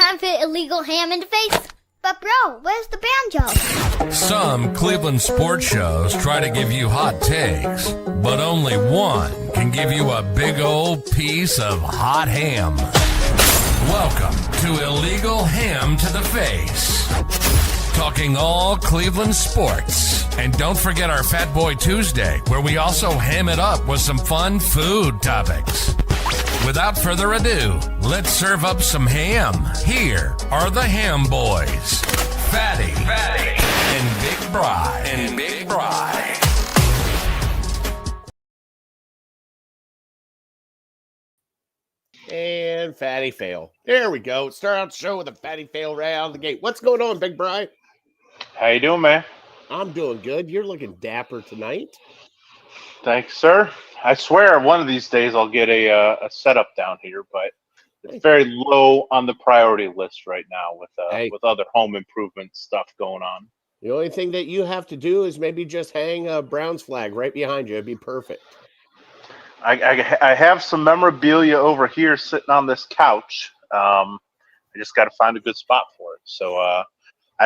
time for illegal ham in the face. But bro, where's the banjo? Some Cleveland sports shows try to give you hot takes, but only one can give you a big old piece of hot ham. Welcome to Illegal Ham to the Face. Talking all Cleveland sports. And don't forget our Fat Boy Tuesday, where we also ham it up with some fun food topics. Without further ado, let's serve up some ham. Here are the Ham Boys, Fatty, and Big Bry. And Fatty fail. There we go. Start out the show with a Fatty fail right out of the gate. What's going on, Big Bry? How you doing, man? I'm doing good. You're looking dapper tonight. Thanks, sir. I swear one of these days I'll get a setup down here, but it's very low on the priority list right now with other home improvement stuff going on. The only thing that you have to do is maybe just hang a Browns flag right behind you. It'd be perfect. I have some memorabilia over here sitting on this couch. I just got to find a good spot for it. So I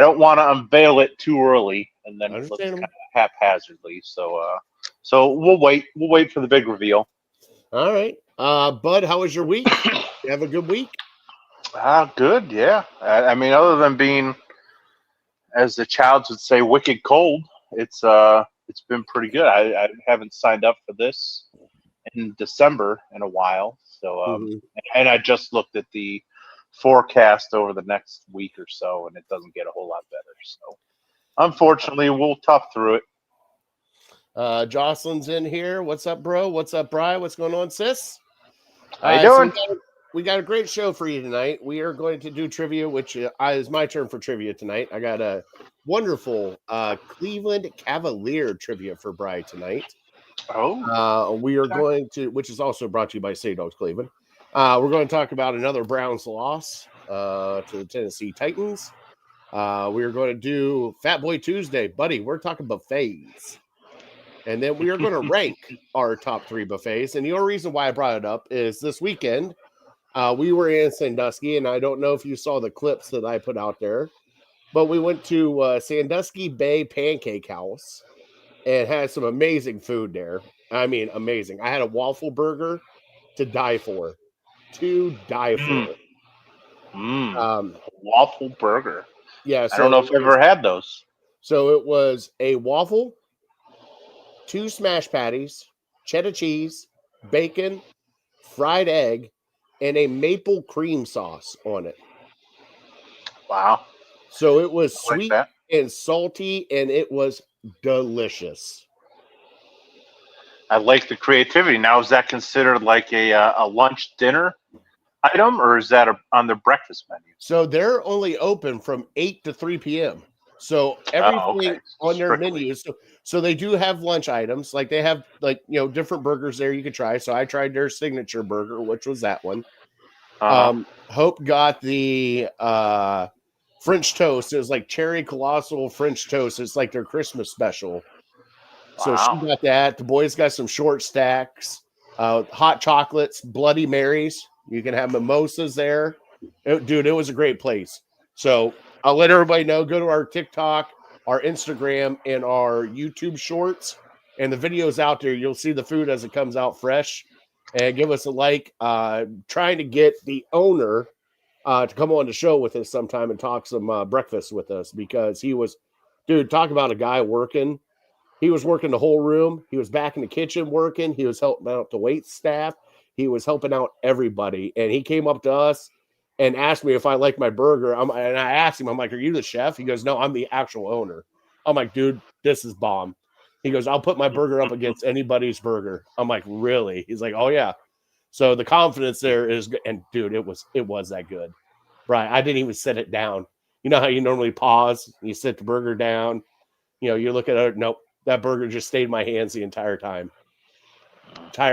don't want to unveil it too early and then it looks kind of haphazardly. So we'll wait. We'll wait for the big reveal. All right. Bud, how was your week? You have a good week? Good, yeah. I mean, other than being, as the Childs would say, wicked cold, it's been pretty good. I haven't signed up for this in December in a while. So and I just looked at the forecast over the next week or so, and it doesn't get a whole lot better. So unfortunately, we'll tough through it. Jocelyn's in here. What's up, bro? What's up, Bri? What's going on, sis? How you doing? So we got a great show for you tonight. We are going to do trivia, which is my turn for trivia tonight. I got a wonderful Cleveland Cavalier trivia for Bri tonight. We are going to, which is also brought to you by Say Dogs Cleveland. We're going to talk about another Browns loss to the Tennessee Titans. We are going to do Fat Boy Tuesday, buddy. We're talking buffets. And then we are going to rank our top 3 buffets. And the only reason why I brought it up is this weekend, we were in Sandusky, and I don't know if you saw the clips that I put out there, but we went to Sandusky Bay Pancake House and had some amazing food there. I mean, amazing. I had a waffle burger to die for. Waffle burger. Yeah. So I don't know if I've ever had those. So it was a waffle, 2 smash patties, cheddar cheese, bacon, fried egg, and a maple cream sauce on it. Wow. So it was sweet like and salty, and it was delicious. I like the creativity. Now, is that considered like a lunch dinner item, or is that on their breakfast menu? So they're only open from 8 to 3 p.m. So everything on their menu. So they do have lunch items. Like they have different burgers there you could try. So I tried their signature burger, which was that one. Hope got the French toast. It was like cherry colossal French toast. It's like their Christmas special. So she got that. The boys got some short stacks, hot chocolates, Bloody Marys. You can have mimosas there. Dude, it was a great place. So I'll let everybody know. Go to our TikTok, our Instagram, and our YouTube shorts. And the video's out there. You'll see the food as it comes out fresh. And give us a like. Trying to get the owner to come on the show with us sometime and talk some breakfast with us, because he was, dude, talk about a guy working. He was working the whole room. He was back in the kitchen working. He was helping out the wait staff. He was helping out everybody. And he came up to us and asked me if I like my burger. And I asked him, I'm like, are you the chef? He goes, no, I'm the actual owner. I'm like, dude, this is bomb. He goes, I'll put my burger up against anybody's burger. I'm like, really? He's like, oh yeah. So the confidence there is, and dude, it was that good. Right. I didn't even set it down. You know how you normally pause, you sit the burger down, you look at it. Nope. That burger just stayed in my hands the entire time. I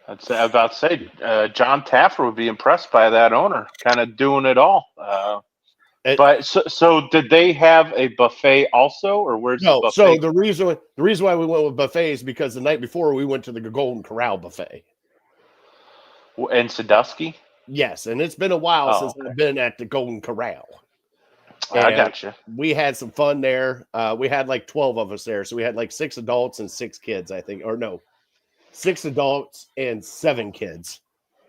was about to say, John Taffer would be impressed by that owner, kind of doing it all. But so did they have a buffet also, or where's the buffet? So the reason why we went with buffet is because the night before we went to the Golden Corral buffet. In Sandusky? Yes, and it's been a while Oh, since okay. I've been at the Golden Corral. I And got you. we had some fun there. We had like 12 of us there. So we had like 6 adults and 6 kids, I think. Or no, 6 adults and 7 kids.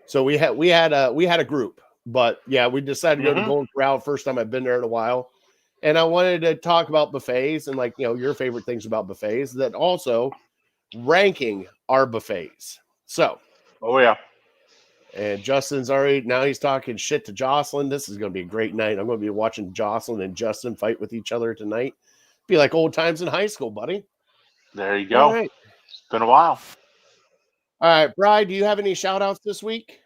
So we had a group. But yeah, we decided to go to Mhm. Golden Corral. First time I've been there in a while. And I wanted to talk about buffets and, like, your favorite things about buffets, that also ranking our buffets. So, Oh yeah. and Justin's already, now he's talking shit to Jocelyn. This is going to be a great night. I'm going to be watching Jocelyn and Justin fight with each other tonight. Be like old times in high school, buddy. There you All go. right. It's been a while. All right, Bri, do you have any shout outs this week?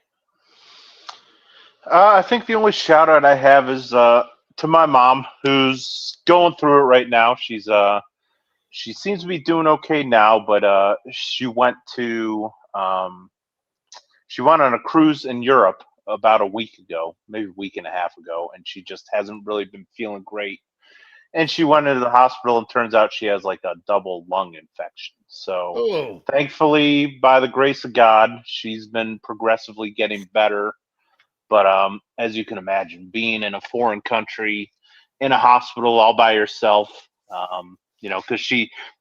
I think the only shout out I have is to my mom, who's going through it right now. She seems to be doing okay now, but she went on a cruise in Europe about a week ago, maybe a week and a half ago, and she just hasn't really been feeling great. And she went into the hospital, and turns out she has like a double lung infection. So Oh, thankfully, by the grace of God, she's been progressively getting better. But as you can imagine, being in a foreign country, in a hospital all by yourself, because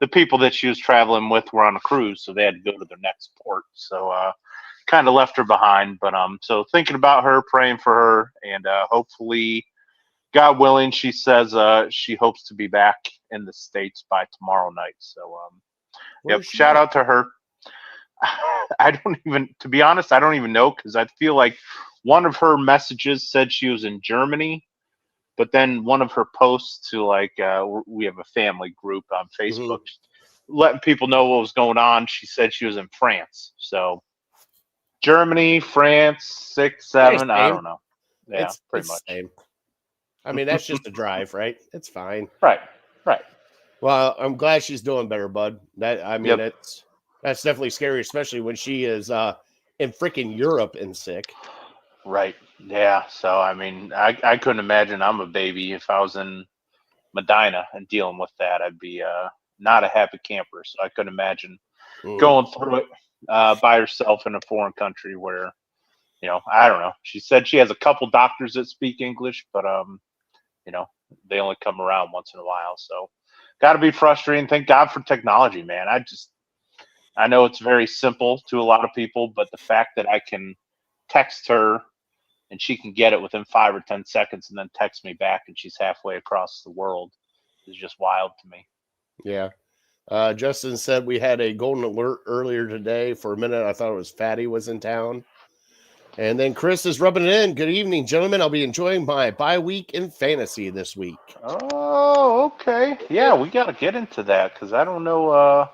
the people that she was traveling with were on a cruise, so they had to go to their next port. So kind of left her behind. But so thinking about her, praying for her, and hopefully, God willing, she says she hopes to be back in the States by tomorrow night. So yep, where's she shout at? out to her. To be honest, I don't even know, because I feel like one of her messages said she was in Germany, but then one of her posts to we have a family group on Facebook, letting people know what was going on. She said she was in France. So Germany, France, 6, 7, I don't know. Yeah, It's pretty the much. same. I mean, that's just a drive, right? It's fine. Right. Well, I'm glad she's doing better, bud. Yep. That's definitely scary, especially when she is in freaking Europe and sick. Right. Yeah. So I mean, I couldn't imagine I'm a baby if I was in Medina and dealing with that. I'd be not a happy camper. So I couldn't imagine going through it by herself in a foreign country where, I don't know. She said she has a couple doctors that speak English, but they only come around once in a while. So got to be frustrating. Thank God for technology, man. I know it's very simple to a lot of people, but the fact that I can text her and she can get it within 5 or 10 seconds and then text me back and she's halfway across the world is just wild to me. Yeah. Justin said we had a golden alert earlier today. For a minute, I thought it was Fatty was in town. And then Chris is rubbing it in. Good evening, gentlemen. I'll be enjoying my bye week in fantasy this week. Oh, okay. Yeah, we got to get into that because I don't know.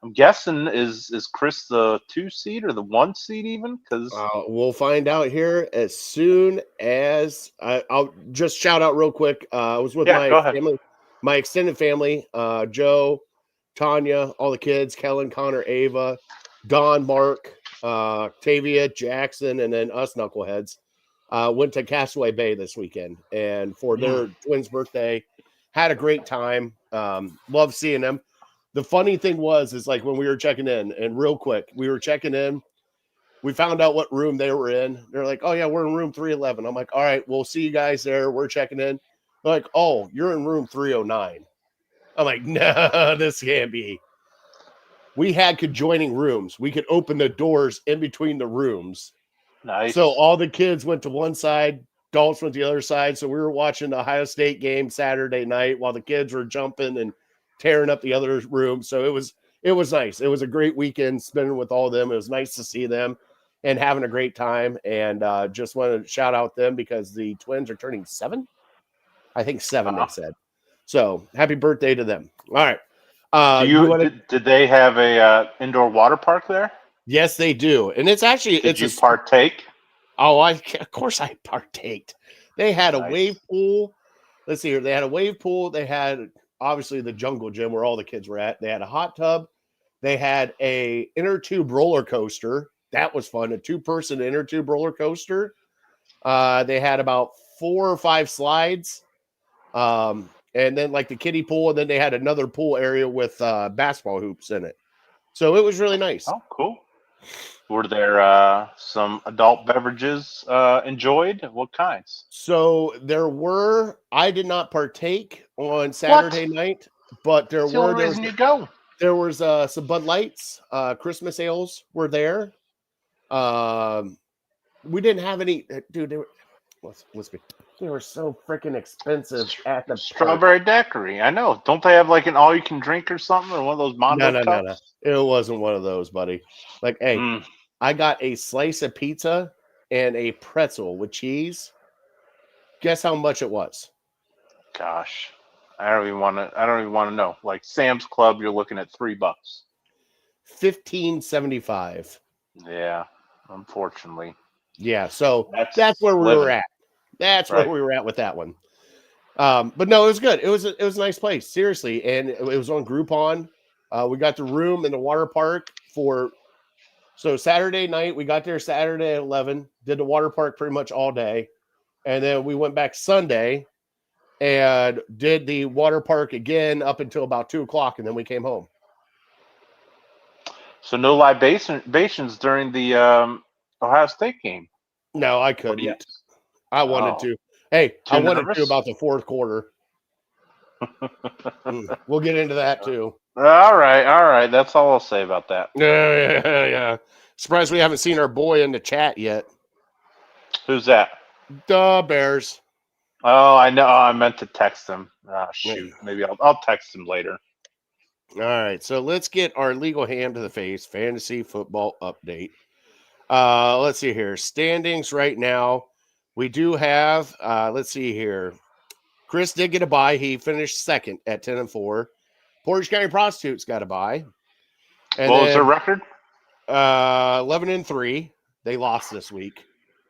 I'm guessing is Chris the 2 seed or the 1 seed even? Because We'll find out here as soon as I'll just shout out real quick. I was with go my ahead. family, my extended family, Joe, Tanya, all the kids, Kellen, Connor, Ava, Don, Mark, Tavia, Jackson, and then us knuckleheads. Went to Castaway Bay this weekend, and for their twins' birthday, had a great time. Love seeing them. The funny thing is like when we were checking in, and real quick, we were checking in. We found out what room they were in. They're like, "Oh yeah, we're in room 311." I'm like, "All right, we'll see you guys there. We're checking in." They're like, "Oh, you're in room 309." I'm like, "No, this can't be." We had conjoining rooms. We could open the doors in between the rooms. Nice. So all the kids went to one side, adults went to the other side. So we were watching the Ohio State game Saturday night while the kids were jumping and tearing up the other room. So it was nice. It was a great weekend spending with all of them. It was nice to see them and having a great time. And just want to shout out them because the twins are turning 7. I think 7, they said. So happy birthday to them. All right. Did they have a indoor water park there? Yes, they do. And it's actually, Did you partake? Oh, of course I partaked. They had a Nice. wave pool. Let's see here. They had a wave pool. They had obviously the jungle gym where all the kids were at. They had a hot tub. They had a inner tube roller coaster. That was fun. A 2-person inner tube roller coaster. They had about 4 or 5 slides. And then like the kiddie pool. And then they had another pool area with basketball hoops in it. So it was really nice. Oh, cool. Were there some adult beverages enjoyed? What kinds? So there were. I did not partake on Saturday night, but there That's the only were. reason you go. There was some Bud Lights, Christmas ales were there. We didn't have any, dude. They were, let's be. They were so freaking expensive at the Strawberry daiquiri. I know. Don't they have like an all-you-can-drink or something, or one of those Mondo No. cups? It wasn't one of those, buddy. Like, hey, I got a slice of pizza and a pretzel with cheese. Guess how much it was? Gosh, I don't even want to know. Like Sam's Club, you're looking at $3. $15.75. Yeah, unfortunately. Yeah, so that's where we were at. That's where we were at with that one. But no, it was good. It was a nice place, seriously, and it was on Groupon. We got the room in the water park so Saturday night. We got there Saturday at 11. Did the water park pretty much all day, and then we went back Sunday and did the water park again up until about 2:00, and then we came home. So no libations during the Ohio State game. No, I couldn't. I wanted to. Hey, I wanted to about the fourth quarter. We'll get into that too. All right. That's all I'll say about that. Yeah. Surprised we haven't seen our boy in the chat yet. Who's that? The Bears. Oh, I know. I meant to text him. Shoot. Maybe I'll text him later. All right. So let's get our legal hand to the face fantasy football update. Let's see here. Standings right now. We do have, let's see here. Chris did get a bye. He finished second at 10-4. Portage County Prostitutes got a bye. And what was their record? 11-3. They lost this week.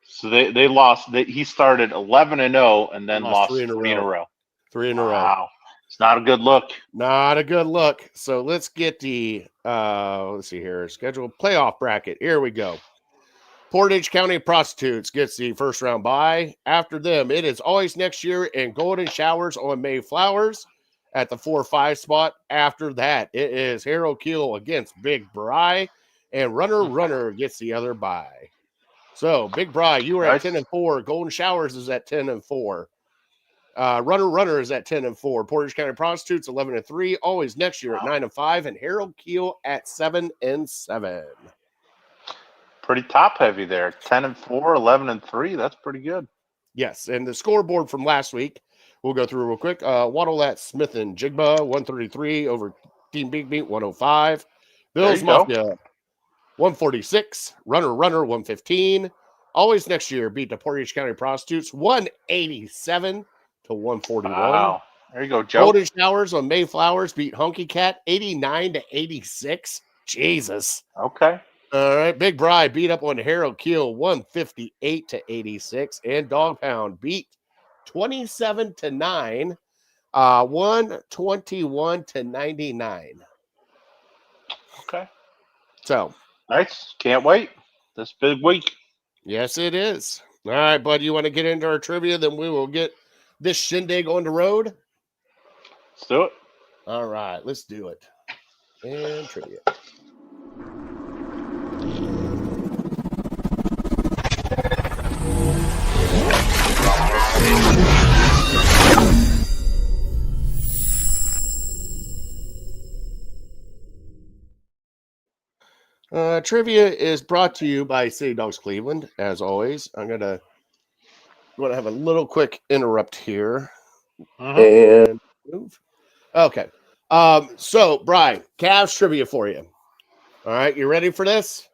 So they lost. He started 11-0 and then lost 3 in a row. 3 in a row. Wow. It's not a good look. Not a good look. So let's get the, let's see here, schedule playoff bracket. Here we go. Portage County Prostitutes gets the first round bye. After them, it is Always Next Year and Golden Showers on Mayflowers at the 4-5 spot. After that, it is Harold Keel against Big Bry, and Runner gets the other bye. So, Big Bry, you are at 10-4. Golden Showers is at 10-4. Runner is at 10-4. Portage County Prostitutes 11-3. Always Next Year at 9-5, and Harold Keel at 7-7. Pretty top heavy there. 10-4, 11-3. That's pretty good. Yes, and the scoreboard from last week, we'll go through real quick. Waddle at Smith and Jigba 133 over Team Big Meat 105. Bills Mafia 146. Runner 115. Always Next Year beat the Portage County Prostitutes 187 to 141. Wow. There you go, Joe. Golden Showers on Mayflowers beat Honky Cat 89 to 86. Jesus. Okay. All right, Big Bry beat up on Harold Keel 158 to 86, and Dog Pound beat 27 to 9, 121 to 99. Okay. So nice. Can't wait. This big week. Yes, it is. All right, bud. You want to get into our trivia? Then we will get this shindig on the road. Let's do it. All right, let's do it. And trivia. Trivia is brought to you by City Dogs Cleveland. As always, I'm gonna have a little quick interrupt here and move. Okay. So Brian, Cavs trivia for you. All right, you ready for this?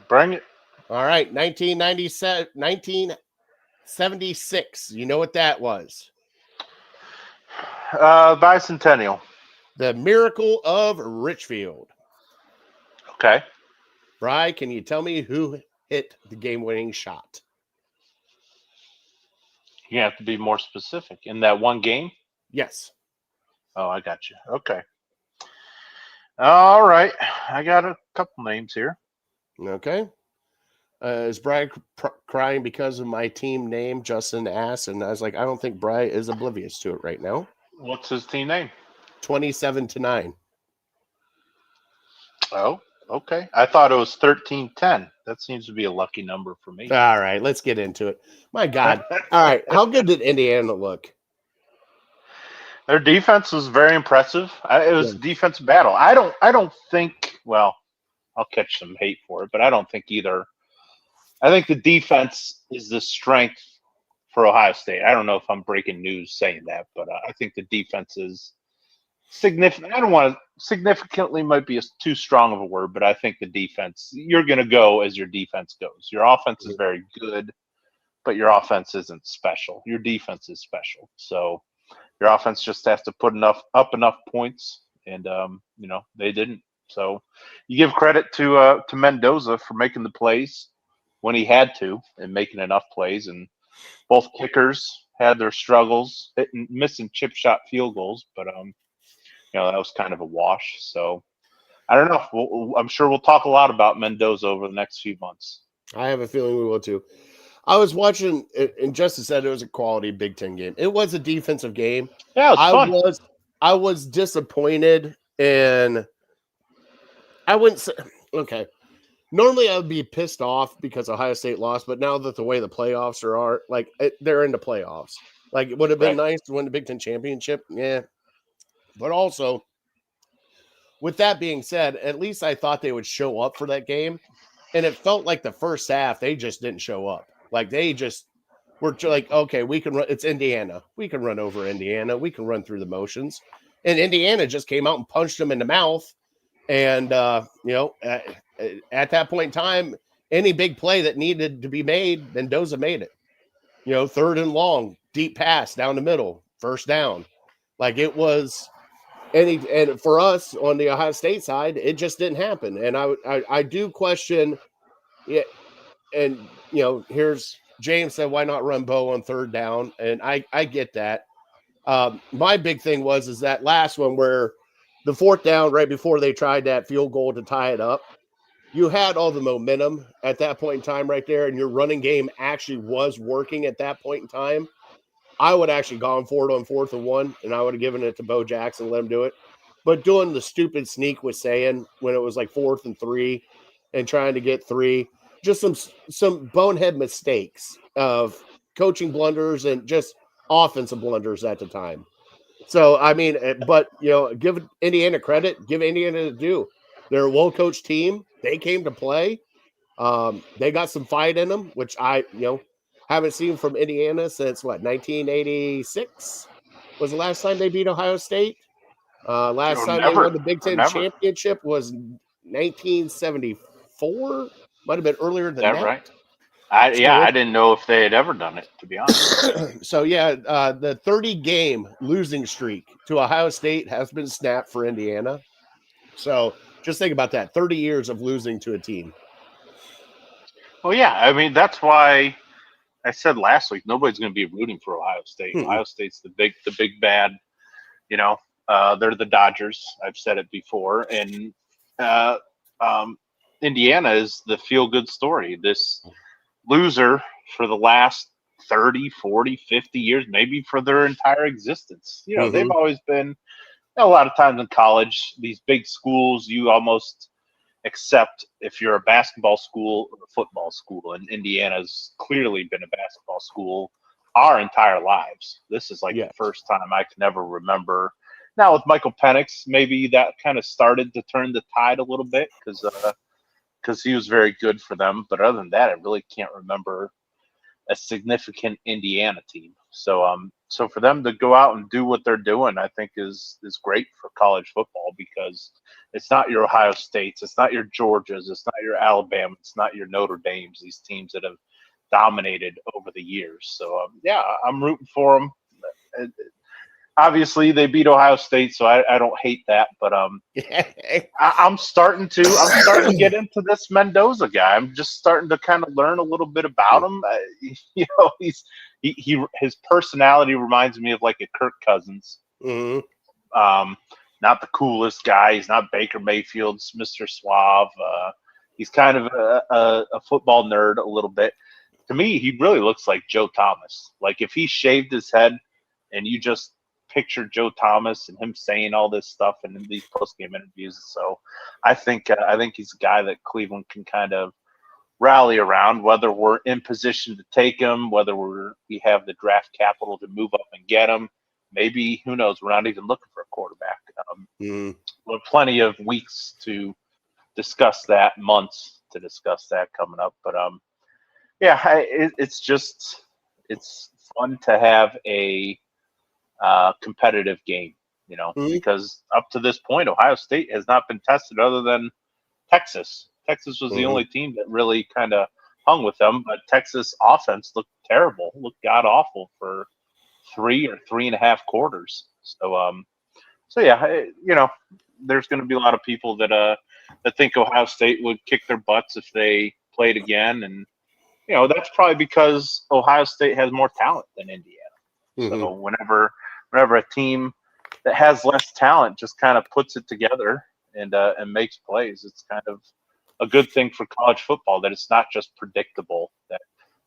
Bring it. All right, 1976. You know what that was? Bicentennial. The Miracle of Richfield. Okay. Bri, can you tell me who hit the game-winning shot? You have to be more specific. In that one game? Yes. Oh, I got you. Okay. All right. I got a couple names here. Okay. Is Bri crying because of my team name, Justin Ass? And I was like, I don't think Bri is oblivious to it right now. What's his team name? 27-9. Oh, Okay. I thought it was 13-10. That seems to be a lucky number for me. All right, let's get into it. My God. All right, how good did Indiana look? Their defense was very impressive. It was a defensive battle. I don't think. Well, I'll catch some hate for it, but I don't think either. I think the defense is the strength for Ohio State. I don't know if I'm breaking news saying that, but I think the defense is significant. I don't want to significantly might be too strong of a word, but I think the defense. You're going to go as your defense goes. Your offense is very good, but your offense isn't special. Your defense is special. So. Your offense just has to put enough points, and they didn't. So you give credit to Mendoza for making the plays when he had to and making enough plays. And both kickers had their struggles, missing chip shot field goals, but that was kind of a wash. So I don't know. I'm sure we'll talk a lot about Mendoza over the next few months. I have a feeling we will too. I was watching, and Justin said it was a quality Big Ten game. It was a defensive game. Yeah, it was fun. I was disappointed, and I wouldn't say, okay. Normally I would be pissed off because Ohio State lost, but now that the way the playoffs are like, they're in the playoffs. Like, it would have been nice to win the Big Ten championship. Yeah. But also, with that being said, at least I thought they would show up for that game. And it felt like the first half, they just didn't show up. Like, they just were like, okay, we can run. It's Indiana. We can run over Indiana. We can run through the motions. And Indiana just came out and punched them in the mouth. And, at that point in time, any big play that needed to be made, Mendoza made it. 3rd and long, deep pass down the middle, first down. Like, it was and for us on the Ohio State side, it just didn't happen. And I do question it. And, here's James said, why not run Bo on 3rd down? And I get that. My big thing is that last one where the 4th down right before they tried that field goal to tie it up, you had all the momentum at that point in time right there, and your running game actually was working at that point in time. I would actually gone for it on 4th and 1, and I would have given it to Bo Jackson, let him do it. But doing the stupid sneak with saying when it was like 4th and 3 and trying to get 3, just some bonehead mistakes of coaching blunders and just offensive blunders at the time. So, I mean, but, give Indiana credit, give Indiana the due. They're a well-coached team. They came to play. They got some fight in them, which I, haven't seen from Indiana since, 1986 was the last time they beat Ohio State. Last time they won the Big Ten championship was 1974. Might have been earlier than that. Right? I didn't know if they had ever done it, to be honest. So, the 30-game losing streak to Ohio State has been snapped for Indiana. So just think about that, 30 years of losing to a team. Well, yeah, I mean, that's why I said last week nobody's going to be rooting for Ohio State. Ohio State's the big bad, they're the Dodgers. I've said it before. And Indiana is the feel-good story. This loser for the last 30, 40, 50 years, maybe for their entire existence. They've always been – a lot of times in college, these big schools, you almost accept if you're a basketball school or a football school. And Indiana's clearly been a basketball school our entire lives. This is the first time I can ever remember. Now with Michael Penix, maybe that kind of started to turn the tide a little bit because he was very good for them. But other than that, I really can't remember a significant Indiana team. So for them to go out and do what they're doing, I think is great for college football because it's not your Ohio States, it's not your Georgias, it's not your Alabama, it's not your Notre Dames, these teams that have dominated over the years. So, I'm rooting for them. Obviously, they beat Ohio State, so I don't hate that. But I'm starting to get into this Mendoza guy. I'm just starting to kind of learn a little bit about him. His personality reminds me of like a Kirk Cousins. Mm-hmm. Not the coolest guy. He's not Baker Mayfield's Mr. Suave. He's kind of a football nerd a little bit. To me, he really looks like Joe Thomas. Like if he shaved his head and you just pictured Joe Thomas and him saying all this stuff in these post-game interviews. So I think he's a guy that Cleveland can kind of rally around, whether we're in position to take him, whether we have the draft capital to move up and get him. Maybe, who knows, we're not even looking for a quarterback. We have plenty of weeks to discuss that, months to discuss that coming up. But it's fun to have a competitive game, because up to this point, Ohio State has not been tested other than Texas. Texas was the only team that really kind of hung with them, but Texas offense looked terrible, looked god awful for 3 or 3.5 quarters. So there's going to be a lot of people that think Ohio State would kick their butts if they played again, and that's probably because Ohio State has more talent than Indiana. So whenever a team that has less talent just kind of puts it together and makes plays, it's kind of a good thing for college football that it's not just predictable, that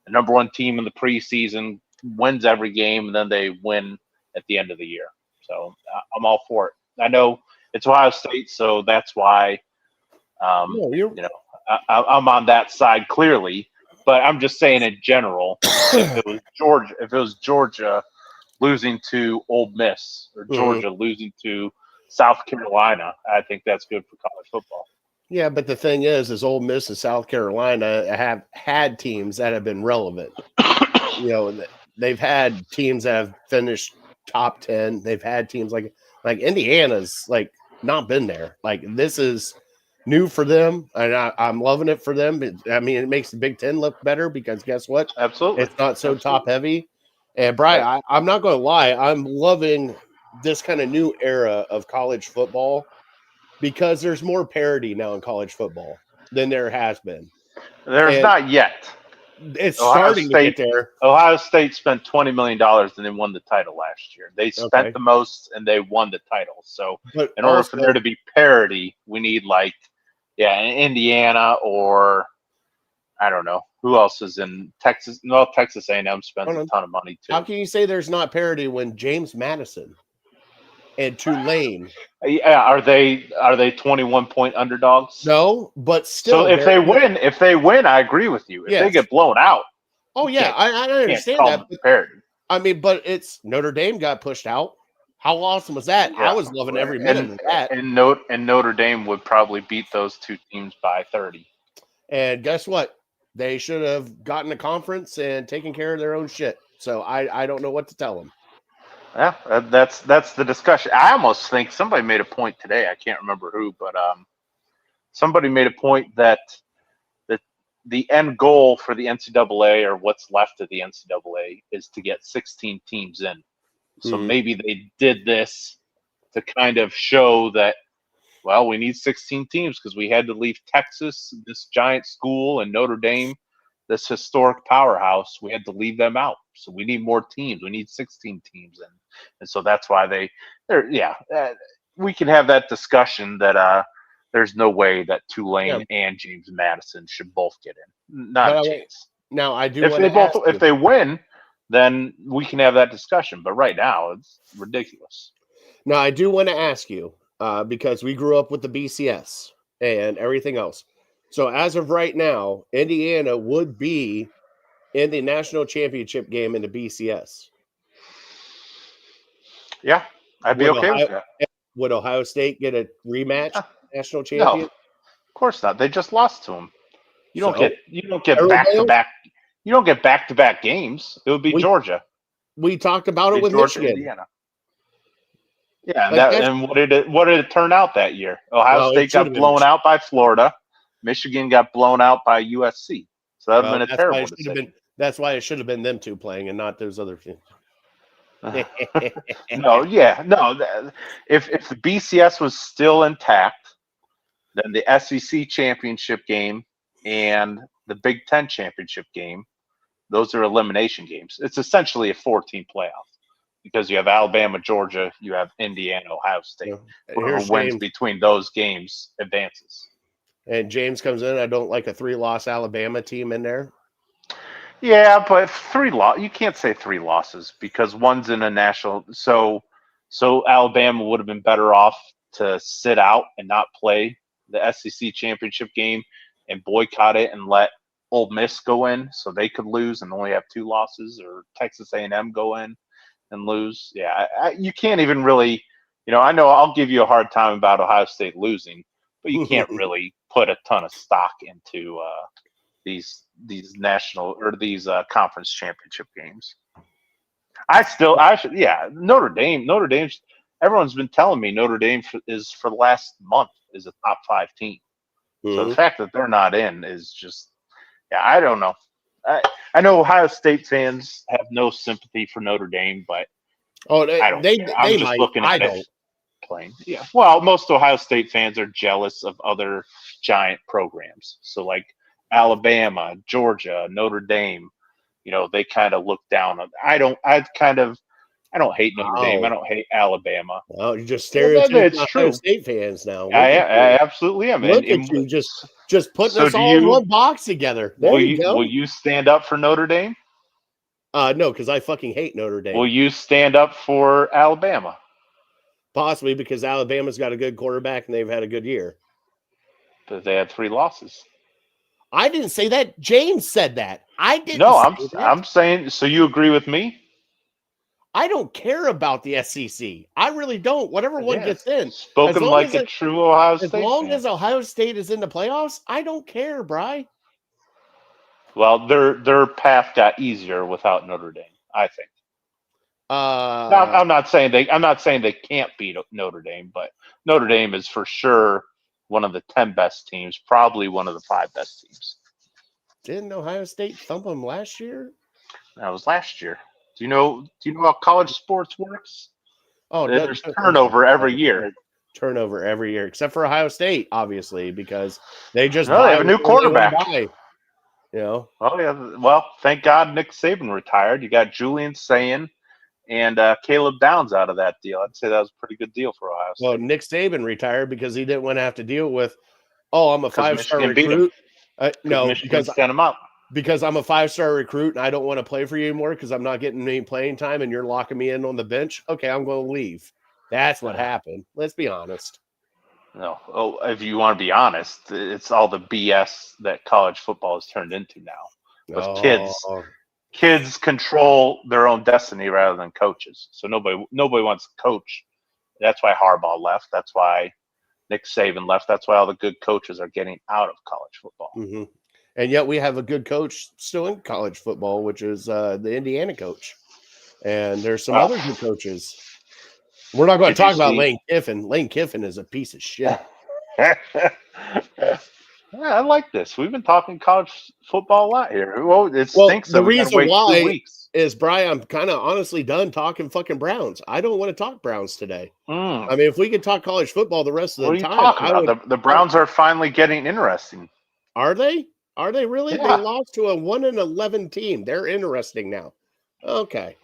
the number one team in the preseason wins every game and then they win at the end of the year. So I'm all for it. I know it's Ohio State, so that's why I'm on that side clearly. But I'm just saying in general, if it was Georgia losing to Ole Miss or Georgia losing to South Carolina, I think that's good for college football. Yeah, but the thing is Ole Miss and South Carolina have had teams that have been relevant. They've had teams that have finished top 10. They've had teams like Indiana's not been there. This is new for them, and I'm loving it for them. It makes the Big Ten look better because guess what? Absolutely, it's not so top heavy. And Brian, I'm not going to lie, I'm loving this kind of new era of college football because there's more parity now in college football than there has been. There's not yet. It's starting to get there. Ohio State spent $20 million and they won the title last year. They spent the most and they won the title. So in order for there to be parity, we need Indiana or I don't know who else is in Texas. No, Texas A&M spends a ton of money too. How can you say there's not parity when James Madison and Tulane? Yeah, are they 21-point underdogs? No, but still. So if they win, I agree with you. If they get blown out, oh yeah, I understand that. But it's Notre Dame got pushed out. How awesome was that? Yeah, I was loving every minute of that. And Notre Dame would probably beat those two teams by 30. And guess what? They should have gotten a conference and taken care of their own shit. So I don't know what to tell them. Yeah, that's the discussion. I almost think somebody made a point today. I can't remember who, but somebody made a point that the end goal for the NCAA or what's left of the NCAA is to get 16 teams in. So maybe they did this to kind of show that, well, we need 16 teams because we had to leave Texas, this giant school, and Notre Dame, this historic powerhouse. We had to leave them out. So we need more teams. We need 16 teams. And so that's why we can have that discussion that there's no way that Tulane and James Madison should both get in. Not a chance. Now, I do if they win, then we can have that discussion. But right now, it's ridiculous. Now, I do want to ask you, because we grew up with the BCS and everything else. So as of right now, Indiana would be in the national championship game in the BCS. Yeah, I'd be okay with that. Would Ohio State get a rematch national champion? No, of course not. They just lost to them. You don't get back-to-back. You don't get back-to-back games. It would be Georgia. We talked about it with Georgia, Michigan. Indiana. Yeah, and what did it turn out that year? Ohio State got blown out by Florida. Michigan got blown out by USC. So that would have been a terrible decision. That's why it should have been them two playing and not those other teams. No. If the BCS was still intact, then the SEC championship game and the Big Ten championship game, those are elimination games. It's essentially a 4-team playoff because you have Alabama, Georgia, you have Indiana, Ohio State. Whoever wins between those games advances. And James comes in. I don't like a 3-loss Alabama team in there. Yeah, but you can't say 3 losses because one's in a national. So So Alabama would have been better off to sit out and not play the SEC championship game and boycott it and let Ole Miss go in so they could lose and only have 2 losses, or Texas A&M go in and lose. Yeah, you can't even really, I know I'll give you a hard time about Ohio State losing, but you can't really put a ton of stock into these national or these conference championship games. Notre Dame. Everyone's been telling me Notre Dame is for the last month is a top 5 team. So the fact that they're not in is just, I don't know. I know Ohio State fans have no sympathy for Notre Dame, but I don't. I'm just looking at it playing. Yeah. Well, most Ohio State fans are jealous of other giant programs. So like Alabama, Georgia, Notre Dame, they kind of look down on. I don't hate Notre Dame. I don't hate Alabama. Well, you're just stereotyping Ohio State fans now. I absolutely am. Look at you, just putting us all in one box together. There you go. Will you stand up for Notre Dame? No, because I fucking hate Notre Dame. Will you stand up for Alabama? Possibly, because Alabama's got a good quarterback and they've had a good year. But they had 3 losses. I didn't say that. James said that. I didn't. No, I'm saying. So you agree with me? I don't care about the SEC. I really don't. Whatever one gets in. Spoken like a true Ohio State. As long as Ohio State is in the playoffs, I don't care, Bri. Well, their path got easier without Notre Dame, I think. I'm not saying they can't beat Notre Dame, but Notre Dame is for sure one of the 10 best teams, probably one of the 5 best teams. Didn't Ohio State thump them last year? That was last year. Do you know how college sports works? Oh, there's turnover every year. Turnover every year, except for Ohio State, obviously, because they just they have a new quarterback. Oh yeah. Well, thank God Nick Saban retired. You got Julian Sayin and Caleb Downs out of that deal. I'd say that was a pretty good deal for Ohio State. Well, Nick Saban retired because he didn't want to have to deal with, I'm a 5-star recruit. No, Michigan sent him up. Because I'm a 5-star recruit and I don't want to play for you anymore because I'm not getting any playing time and you're locking me in on the bench. Okay, I'm going to leave. That's what happened. Let's be honest. No. Oh, if you want to be honest, it's all the BS that college football has turned into now. With kids control their own destiny rather than coaches. So nobody wants to coach. That's why Harbaugh left. That's why Nick Saban left. That's why all the good coaches are getting out of college football. Mm-hmm. And yet we have a good coach still in college football, which is the Indiana coach. And there's some other good coaches. We're not going to talk about Lane Kiffin. Lane Kiffin is a piece of shit. I like this. We've been talking college football a lot here. Well, it stinks. The reason why is, Brian, I'm kind of honestly done talking fucking Browns. I don't want to talk Browns today. I mean, if we could talk college football the rest of the time. What are you talking about? The Browns are finally getting interesting. Are they? Are they really? Yeah. They lost to a 1-11 team. They're interesting now. Okay.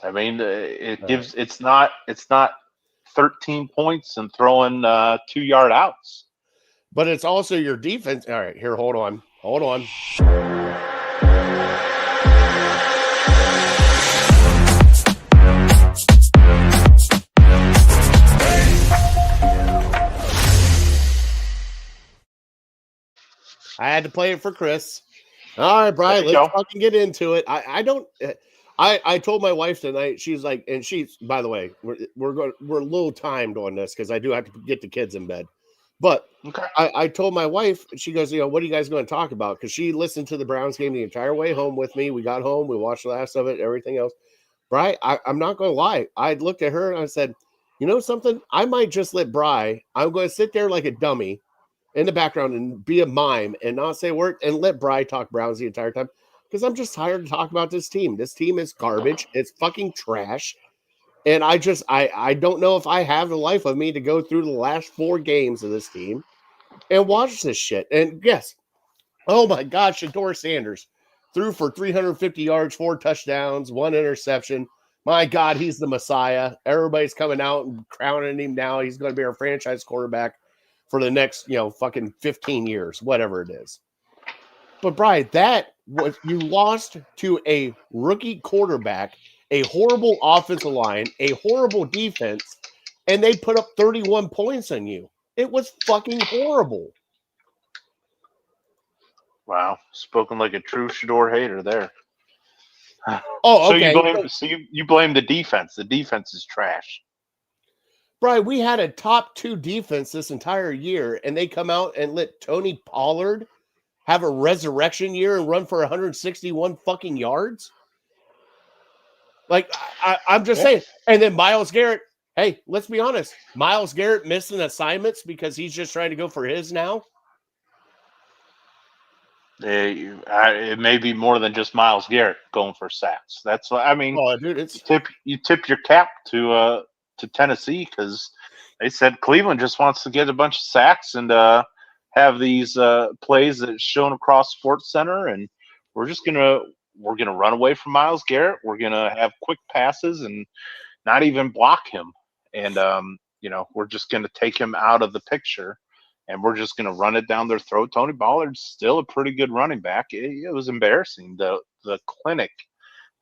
I mean, it's not 13 points and throwing 2-yard outs. But it's also your defense. All right, here, hold on. I had to play it for Chris. All right, Brian, let's fucking get into it. I told my wife tonight, she's like, and she's, by the way, we're a little timed on this because I do have to get the kids in bed. But okay. I told my wife, she goes, what are you guys going to talk about? Because she listened to the Browns game the entire way home with me. We got home, we watched the last of it, everything else. Bri, I'm not going to lie. I looked at her and I said, you know something? I might just let Bri, I'm going to sit there like a dummy in the background and be a mime and not say a word and let Bri talk Browns the entire time. Because I'm just tired to talk about this team. This team is garbage. It's fucking trash. And I don't know if I have the life of me to go through the last 4 games of this team and watch this shit. And yes, oh my God, Shedeur Sanders threw for 350 yards, 4 touchdowns, 1 interception. My God, he's the Messiah. Everybody's coming out and crowning him now. He's going to be our franchise quarterback for the next, fucking 15 years, whatever it is. But Brian, you lost to a rookie quarterback a horrible offensive line, a horrible defense, and they put up 31 points on you. It was fucking horrible. Wow, spoken like a true Shador hater there. Oh, So okay. you blame the defense. The defense is trash. Brian, we had a top 2 defense this entire year, and they come out and let Tony Pollard have a resurrection year and run for 161 fucking yards. Like, I'm just saying. And then Myles Garrett, hey, let's be honest. Myles Garrett missing assignments because he's just trying to go for his now. It may be more than just Myles Garrett going for sacks. That's what I mean. Oh, dude, it's you tip your cap to Tennessee because they said Cleveland just wants to get a bunch of sacks and have these plays that's shown across Sports Center, and we're gonna run away from Myles Garrett. We're gonna have quick passes and not even block him, and we're just gonna take him out of the picture. And we're just going to run it down their throat. Tony Pollard's still a pretty good running back. It was embarrassing, the clinic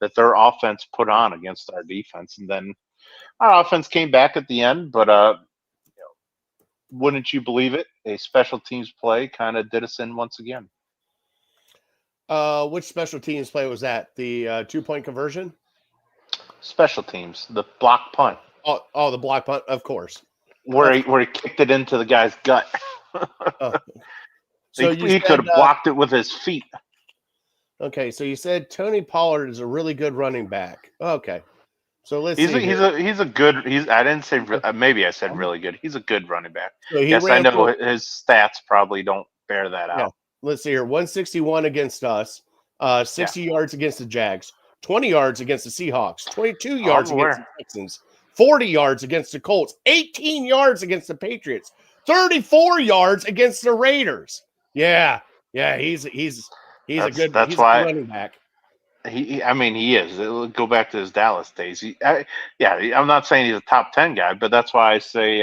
that their offense put on against our defense. And then our offense came back at the end, but wouldn't you believe it? A special teams play kind of did us in once again. Which special teams play was that? The 2-point conversion? Special teams, the block punt. Oh, the block punt, of course. Where he kicked it into the guy's gut. So he could have blocked it with his feet. Okay, so you said Tony Pollard is a really good running back. Okay, so let's he's see. He's a good. I didn't say maybe I said really good. He's a good running back. So yes, I know his stats probably don't bear that out. Let's see here: 161 against us, 60 yards against the Jags, 20 yards against the Seahawks, 22 yards against the Texans, 40 yards against the Colts, 18 yards against the Patriots, 34 yards against the Raiders. Yeah, he's a good running back. He is. It'll go back to his Dallas days. I'm not saying he's a top 10 guy, but that's why I say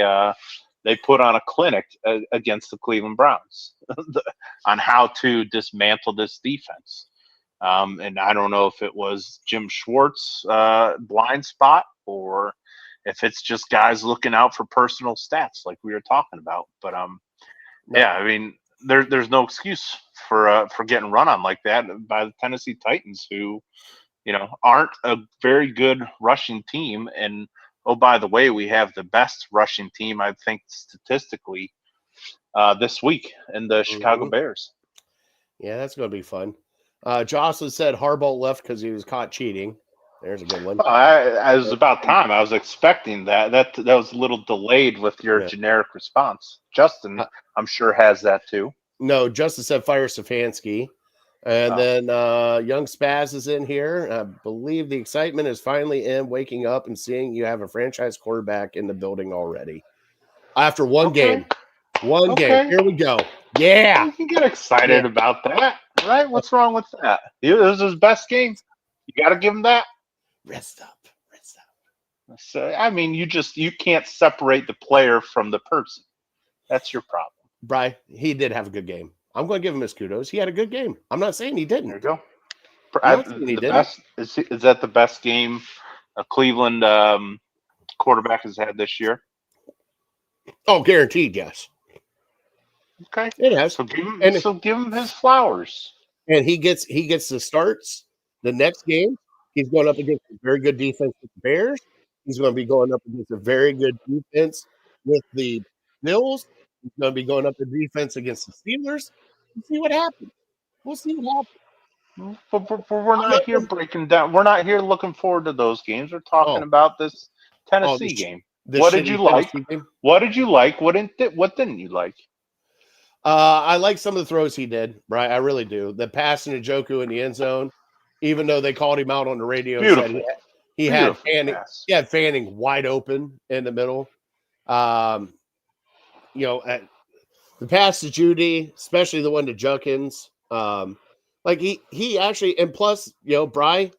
they put on a clinic against the Cleveland Browns on how to dismantle this defense. And I don't know if it was Jim Schwartz blind spot or if it's just guys looking out for personal stats like we were talking about. But I mean, there's no excuse for getting run on like that by the Tennessee Titans, who aren't a very good rushing team. And oh, by the way, we have the best rushing team, I think, statistically this week in the Chicago Bears. Yeah, that's going to be fun. Jocelyn said Harbaugh left because he was caught cheating. There's a good one. It was about time. I was expecting that. That was a little delayed with your generic response. Justin, I'm sure, has that too. No, Justin said fire Stefanski. And then Young Spaz is in here. I believe the excitement is finally in, waking up and seeing you have a franchise quarterback in the building already. After one game. One game. Here we go. Yeah. You can get excited about that, right? What's wrong with that? It was his best game. You got to give him that. Rest up. So, I mean, you can't separate the player from the person. That's your problem. Bri, he did have a good game. I'm going to give him his kudos. He had a good game. I'm not saying he didn't. There you go. Is that the best game a Cleveland quarterback has had this year? Oh, guaranteed, yes. Okay. It has. So give him his flowers. And he gets the starts the next game. He's going up against a very good defense with the Bears. He's going to be going up against a very good defense with the Bills. He's going to be going up the defense against the Steelers. We'll see what happens. But we're not here breaking down. We're not here looking forward to those games. We're talking about this Tennessee game. What did you like? What did you like? What didn't you like? I like some of the throws he did, right? I really do. The pass to Njoku in the end zone, even though they called him out on the radio, said he had Fanning wide open in the middle. The pass to Judy, especially the one to Judkins, like he actually, and plus, Bry,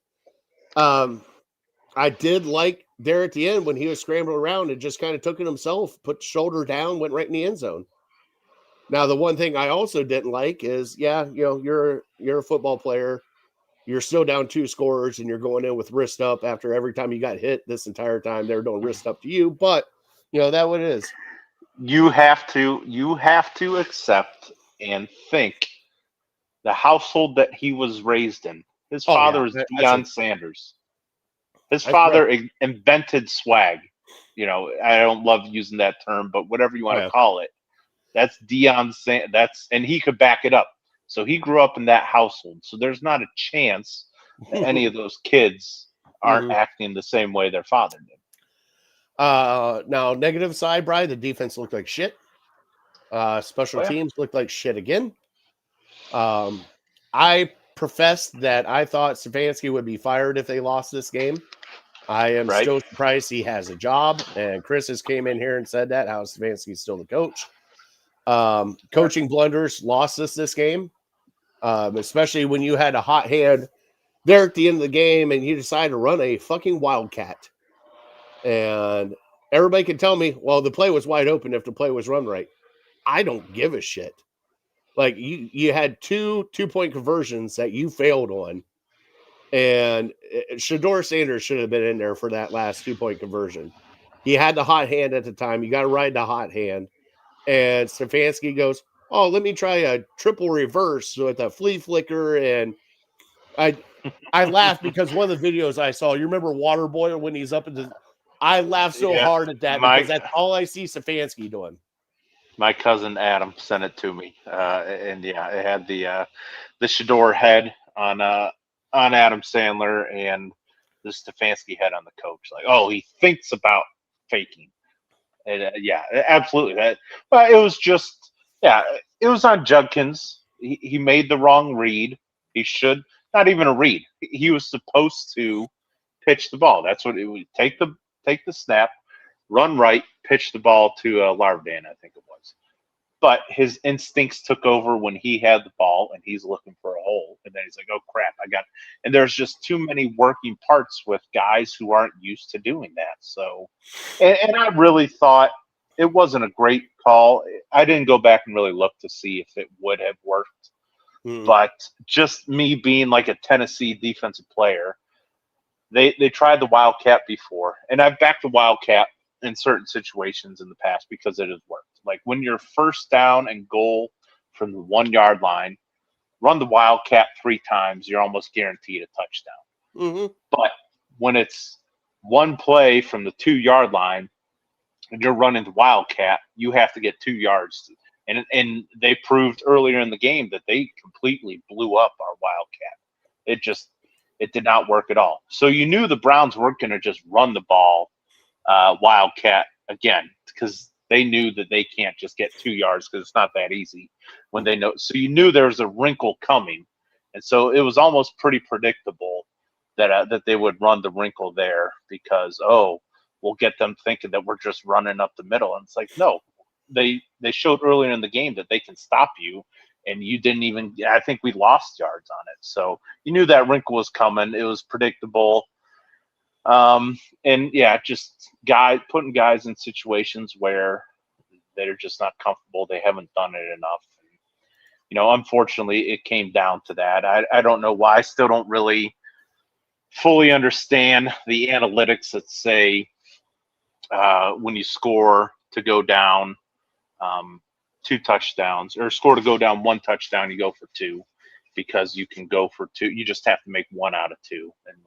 I did like there at the end when he was scrambling around and just kind of took it himself, put the shoulder down, went right in the end zone. Now, the one thing I also didn't like is, you're a football player. you're still down 2 scorers and you're going in with wrist up after every time you got hit this entire time they're doing wrist up to you. But that what it is. You have to accept and think the household that he was raised in. His father is Deion Sanders. His father invented swag. I don't love using that term, but whatever you want to call it, that's Deion Sanders. And he could back it up. So he grew up in that household. So there's not a chance that any of those kids aren't acting the same way their father did. Now, negative side, Brian, the defense looked like shit. Special teams looked like shit again. I professed that I thought Stefanski would be fired if they lost this game. I am still surprised he has a job, and Chris has came in here and said that, how Stefanski's still the coach. Coaching blunders lost us this game, especially when you had a hot hand there at the end of the game and you decided to run a fucking wildcat. And everybody can tell me, well, the play was wide open if the play was run right. I don't give a shit. Like, you had 2 2-point conversions that you failed on. And Shedeur Sanders should have been in there for that last 2-point conversion. He had the hot hand at the time. You got to ride the hot hand. And Stefanski goes, oh, let me try a triple reverse with a flea flicker. And I laughed because one of the videos I saw, you remember Waterboy when he's up in the... I laughed so hard at that because that's all I see Stefanski doing. My cousin Adam sent it to me, and it had the Shedeur head on Adam Sandler and the Stefanski head on the coach. Like, oh, he thinks about faking. And absolutely. But it was just, it was on Judkins. He made the wrong read. He should not even a read. He was supposed to pitch the ball. That's what it would take the snap, run right, pitch the ball to Larvin, I think it was. But his instincts took over when he had the ball and he's looking for a hole. And then he's like, oh, crap, and there's just too many working parts with guys who aren't used to doing that. So, and I really thought it wasn't a great call. I didn't go back and really look to see if it would have worked. But just me being like a Tennessee defensive player, they tried the Wildcat before. And I've backed the Wildcat in certain situations in the past because it has worked. Like when you're first down and goal from the 1 yard line, run the Wildcat 3 times, you're almost guaranteed a touchdown. But when it's one play from the 2 yard line and you're running the Wildcat, you have to get 2 yards. And they proved earlier in the game that they completely blew up our Wildcat. It did not work at all. So you knew the Browns weren't going to just run the ball Wildcat again because they knew that they can't just get 2 yards because it's not that easy when they know. So you knew there was a wrinkle coming. And so it was almost pretty predictable that they would run the wrinkle there because, we'll get them thinking that we're just running up the middle. And it's like, no, they showed earlier in the game that they can stop you. And you didn't even – I think we lost yards on it. So you knew that wrinkle was coming. It was predictable. Just putting guys in situations where they're just not comfortable. They haven't done it enough. And, unfortunately, it came down to that. I don't know why. I still don't really fully understand the analytics that say when you score to go down 2 touchdowns or score to go down 1 touchdown, you go for 2 because you can go for 2. You just have to make 1 out of 2. And,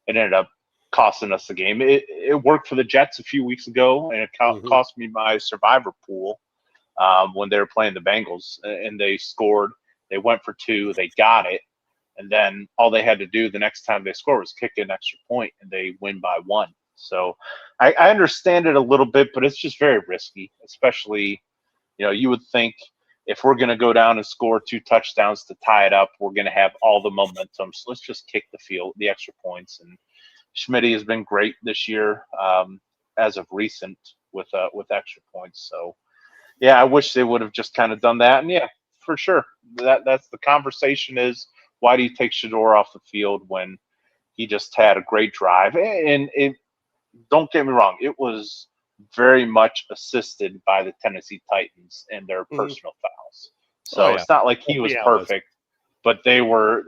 it ended up costing us the game. It worked for the Jets a few weeks ago, and it cost me my survivor pool when they were playing the Bengals, and they scored. They went for 2. They got it. And then all they had to do the next time they scored was kick an extra point, and they win by 1. So I understand it a little bit, but it's just very risky, especially, you would think if we're going to go down and score 2 touchdowns to tie it up, we're going to have all the momentum. So let's just kick the extra points. And Schmidt has been great this year as of recent with extra points. So, I wish they would have just kind of done that. And, for sure, that's the conversation is, why do you take Shedeur off the field when he just had a great drive? And don't get me wrong, it was very much assisted by the Tennessee Titans and their personal fouls. So it's not like he was perfect, but they were,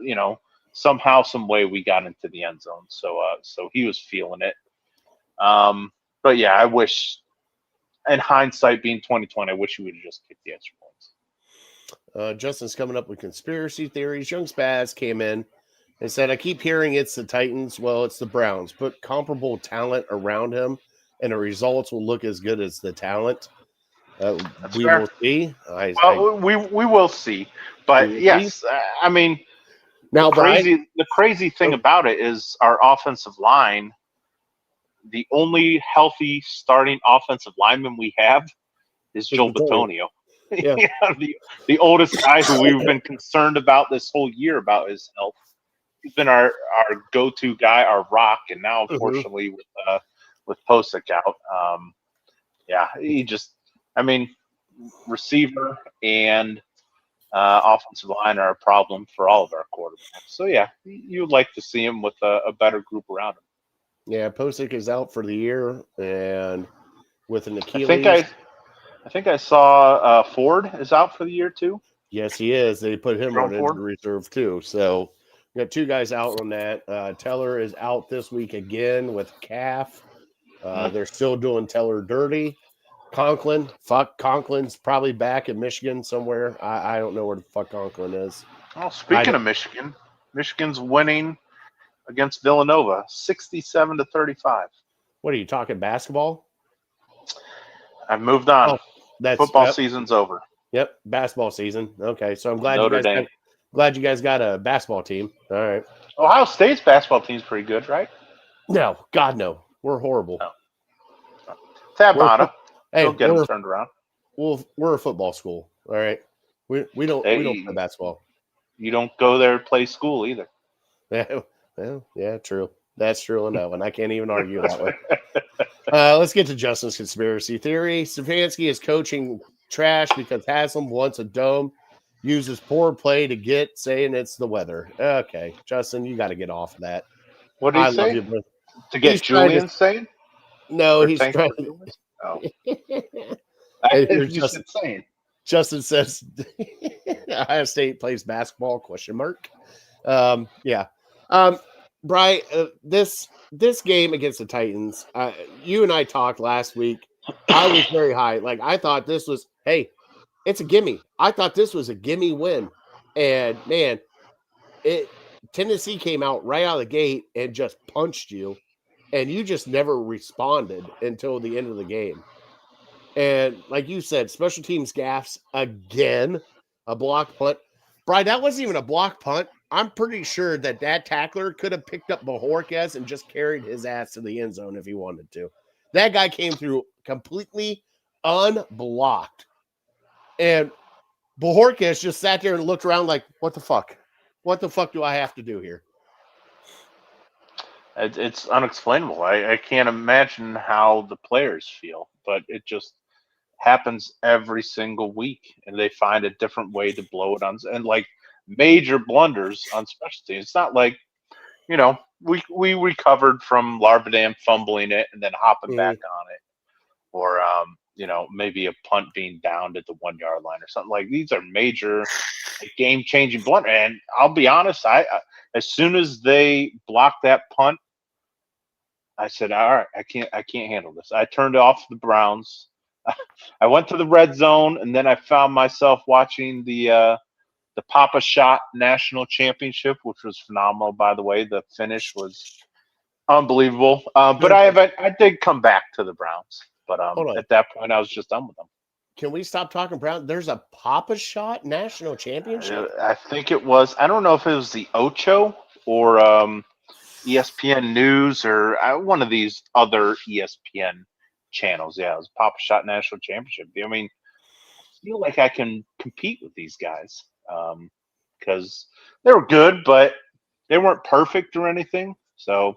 somehow, some way, we got into the end zone. So he was feeling it. But yeah, I wish, in hindsight, being 2020, I wish he would have just kicked the extra points. Justin's coming up with conspiracy theories. Young Spaz came in and said, I keep hearing it's the Titans. Well, it's the Browns. Put comparable talent around him, and the results will look as good as the talent. We fair. will see. We will see. But yes, I mean, now, the crazy thing about it is our offensive line. The only healthy starting offensive lineman we have is Joel Bitonio. Yeah. The oldest guy who we've been concerned about this whole year about his health. He's been our go-to guy, our rock, and now unfortunately with Posick out, he just, I mean, receiver and offensive line are a problem for all of our quarterbacks. So yeah, you'd like to see him with a better group around him. Yeah, Posick is out for the year, and with an Achilles. I think I saw Ford is out for the year too. Yes, he is. They put him on injury reserve too. So we got two guys out on that. Teller is out this week again with calf. They're still doing Teller dirty. Conklin's probably back in Michigan somewhere. I don't know where the fuck Conklin is. Well, speaking of Michigan, Michigan's winning against Villanova, 67-35. What are you talking, basketball? I've moved on. Oh, that's football season's over. Yep, basketball season. Okay, so I'm glad you guys got a basketball team. All right. Ohio State's basketball team's pretty good, right? No, God no, we're horrible. No. Tab on them. Hey, get them turned around. We're a football school. All right, we don't play basketball. You don't go there to play school either. Yeah, well, yeah, true. That's true enough, and I can't even argue that way. Let's get to Justin's conspiracy theory. Stefanski is coaching trash because Haslam wants a dome, uses poor play to get, saying it's the weather. Okay, Justin, you got to get off of that. What did he say? To get Julian saying? No, he's trying to. Oh. Justin, Justin says Ohio State plays basketball, ? Yeah. Bri, this game against the Titans, you and I talked last week. I was very high. Like, I thought this was, hey, it's a gimme. I thought this was a gimme win. And, man, Tennessee came out right out of the gate and just punched you. And you just never responded until the end of the game. And like you said, special teams gaffes again, a block punt. Bri, that wasn't even a block punt. I'm pretty sure that tackler could have picked up Bojorquez and just carried his ass to the end zone if he wanted to. That guy came through completely unblocked. And Bojorquez just sat there and looked around like, what the fuck? What the fuck do I have to do here? It's unexplainable. I can't imagine how the players feel, but it just happens every single week, and they find a different way to blow it on. And like major blunders on special teams. It's not like, we recovered from Larvadam fumbling it and then hopping back on it, or maybe a punt being downed at the 1 yard line or something. Like, these are major game-changing blunders. And I'll be honest, I as soon as they blocked that punt, I said, all right, I can't handle this. I turned off the Browns. I went to the red zone, and then I found myself watching the Papa Shot National Championship, which was phenomenal, by the way. The finish was unbelievable. But I did come back to the Browns. But at that point, I was just done with them. Can we stop talking Brown? There's a Papa Shot National Championship? I think it was. I don't know if it was the Ocho or ESPN News or one of these other ESPN channels. Yeah, it was Papa Shot National Championship. I mean, I feel like I can compete with these guys because they were good, but they weren't perfect or anything. So,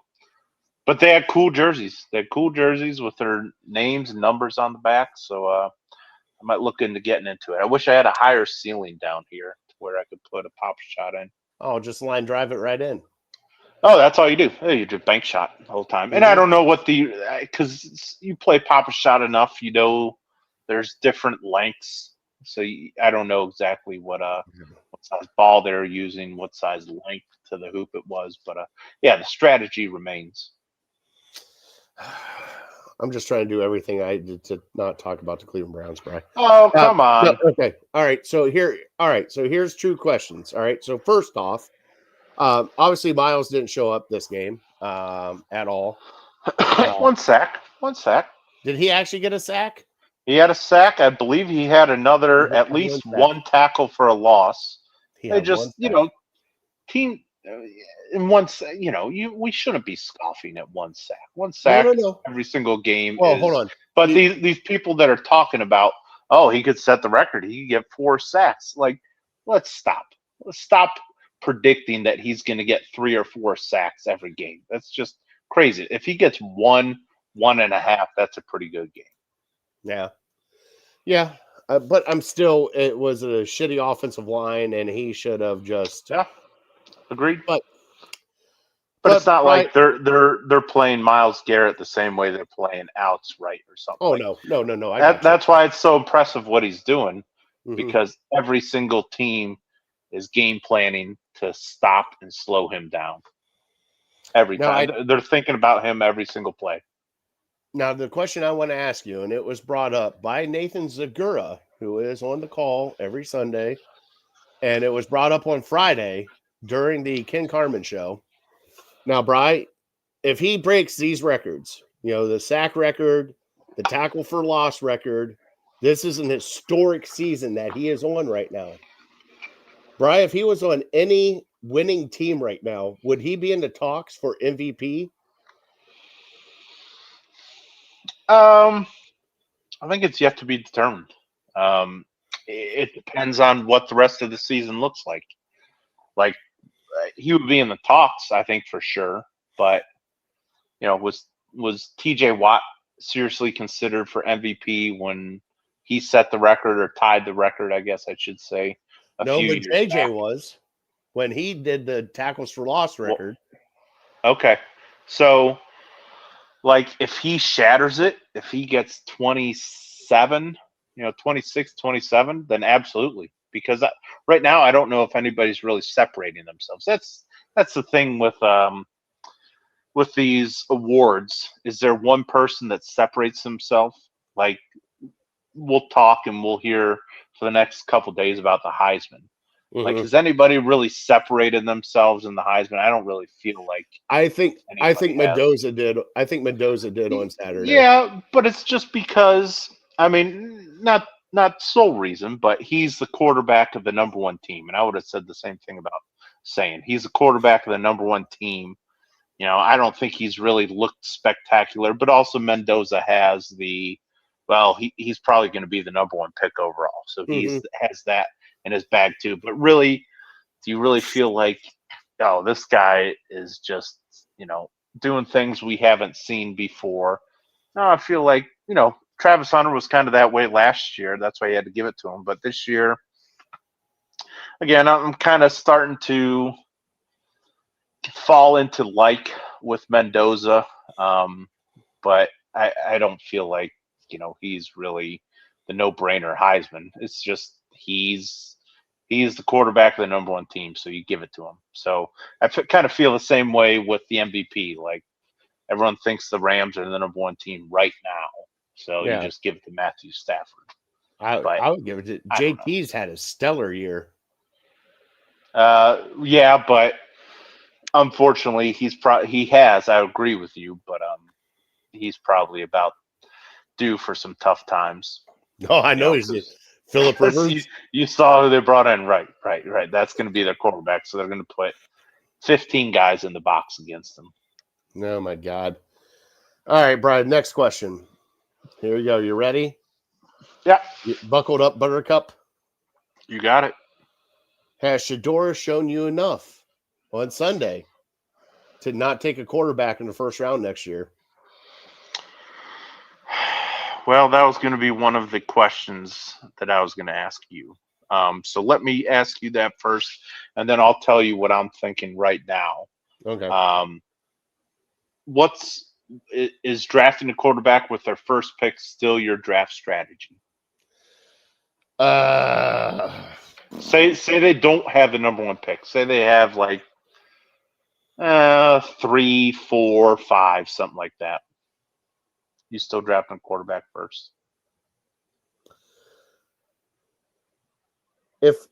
but they had cool jerseys. They had cool jerseys with their names and numbers on the back. So I might look into getting into it. I wish I had a higher ceiling down here to where I could put a Papa Shot in. Oh, just line drive it right in. Oh, that's all you do. You just bank shot the whole time. And I don't know what because you play Papa Shot enough, there's different lengths So I don't know exactly what size ball they're using, what size length to the hoop it was, but yeah, the strategy remains. I'm just trying to do everything I did to not talk about the Cleveland Browns, Brian. Oh, come on. No, okay. All right. So here's two questions. All right. So first off, obviously Miles didn't show up this game at all. One sack. Did he actually get a sack? He had a sack. I believe he had another, at least one tackle for a loss. They just, team in one, we shouldn't be scoffing at one sack. One sack No. every single game. Well, hold on. But these people that are talking about, oh, he could set the record. He could get 4 sacks. Like, let's stop. Let's stop predicting that he's going to get 3 or 4 sacks every game. That's just crazy. If he gets 1.5, that's a pretty good game. Yeah. But I'm still. It was a shitty offensive line, and he should have just. Yeah, agreed. But it's not like they're playing Myles Garrett the same way they're playing Alex Wright or something. Oh no. That's why it's so impressive what he's doing, because every single team is game planning to stop and slow him down. Every time they're thinking about him every single play. Now, the question I want to ask you, and it was brought up by Nathan Zagura, who is on the call every Sunday, and it was brought up on Friday during the Ken Carman show. Now, Bri, if he breaks these records, the sack record, the tackle for loss record, this is an historic season that he is on right now. Bri, if he was on any winning team right now, would he be in the talks for MVP? I think it's yet to be determined. It depends on what the rest of the season looks like. Like, he would be in the talks, I think, for sure. But, was TJ Watt seriously considered for MVP when he set the record, or tied the record, I guess I should say? No, but JJ was when he did the tackles for loss record. Okay. So, like, if he shatters it, if he gets 27, 26, 27, then absolutely. Because right now, I don't know if anybody's really separating themselves. That's the thing with these awards. Is there one person that separates himself? Like, we'll talk and we'll hear for the next couple days about the Heisman. Like, has anybody really separated themselves in the Heisman? I don't really feel like. I think Mendoza did. I think Mendoza did on Saturday. Yeah, but it's just because, I mean, not sole reason, but he's the quarterback of the number 1 team, and I would have said the same thing about saying he's the quarterback of the number 1 team. I don't think he's really looked spectacular, but also Mendoza has he's probably going to be the number 1 pick overall, so he has that in his bag too. But really, do you really feel like, oh, this guy is just, doing things we haven't seen before? No, I feel like, Travis Hunter was kind of that way last year. That's why you had to give it to him. But this year, again, I'm kind of starting to fall into with Mendoza. But I don't feel like, he's really the no-brainer Heisman. It's just he's the quarterback of the number 1 team, so you give it to him. So I kind of feel the same way with the MVP. Like, everyone thinks the Rams are the number 1 team right now, so you just give it to Matthew Stafford. I would give it to JT's had a stellar year. Yeah, but unfortunately, he has. I agree with you, but he's probably about due for some tough times. No, I know he's Philip Rivers. You saw who they brought in, right? That's going to be their quarterback, so they're going to put 15 guys in the box against them. Oh my God! All right, Brian. Next question. Here we go. You ready? Yeah. You buckled up, Buttercup. You got it. Has Shedeur shown you enough on Sunday to not take a quarterback in the first round next year? Well, that was going to be one of the questions that I was going to ask you. So let me ask you that first, and then I'll tell you what I'm thinking right now. Okay. Is drafting a quarterback with their first pick still your draft strategy? Say they don't have the number 1 pick. Say they have like 3, 4, 5, something like that. You still drafting a quarterback first? If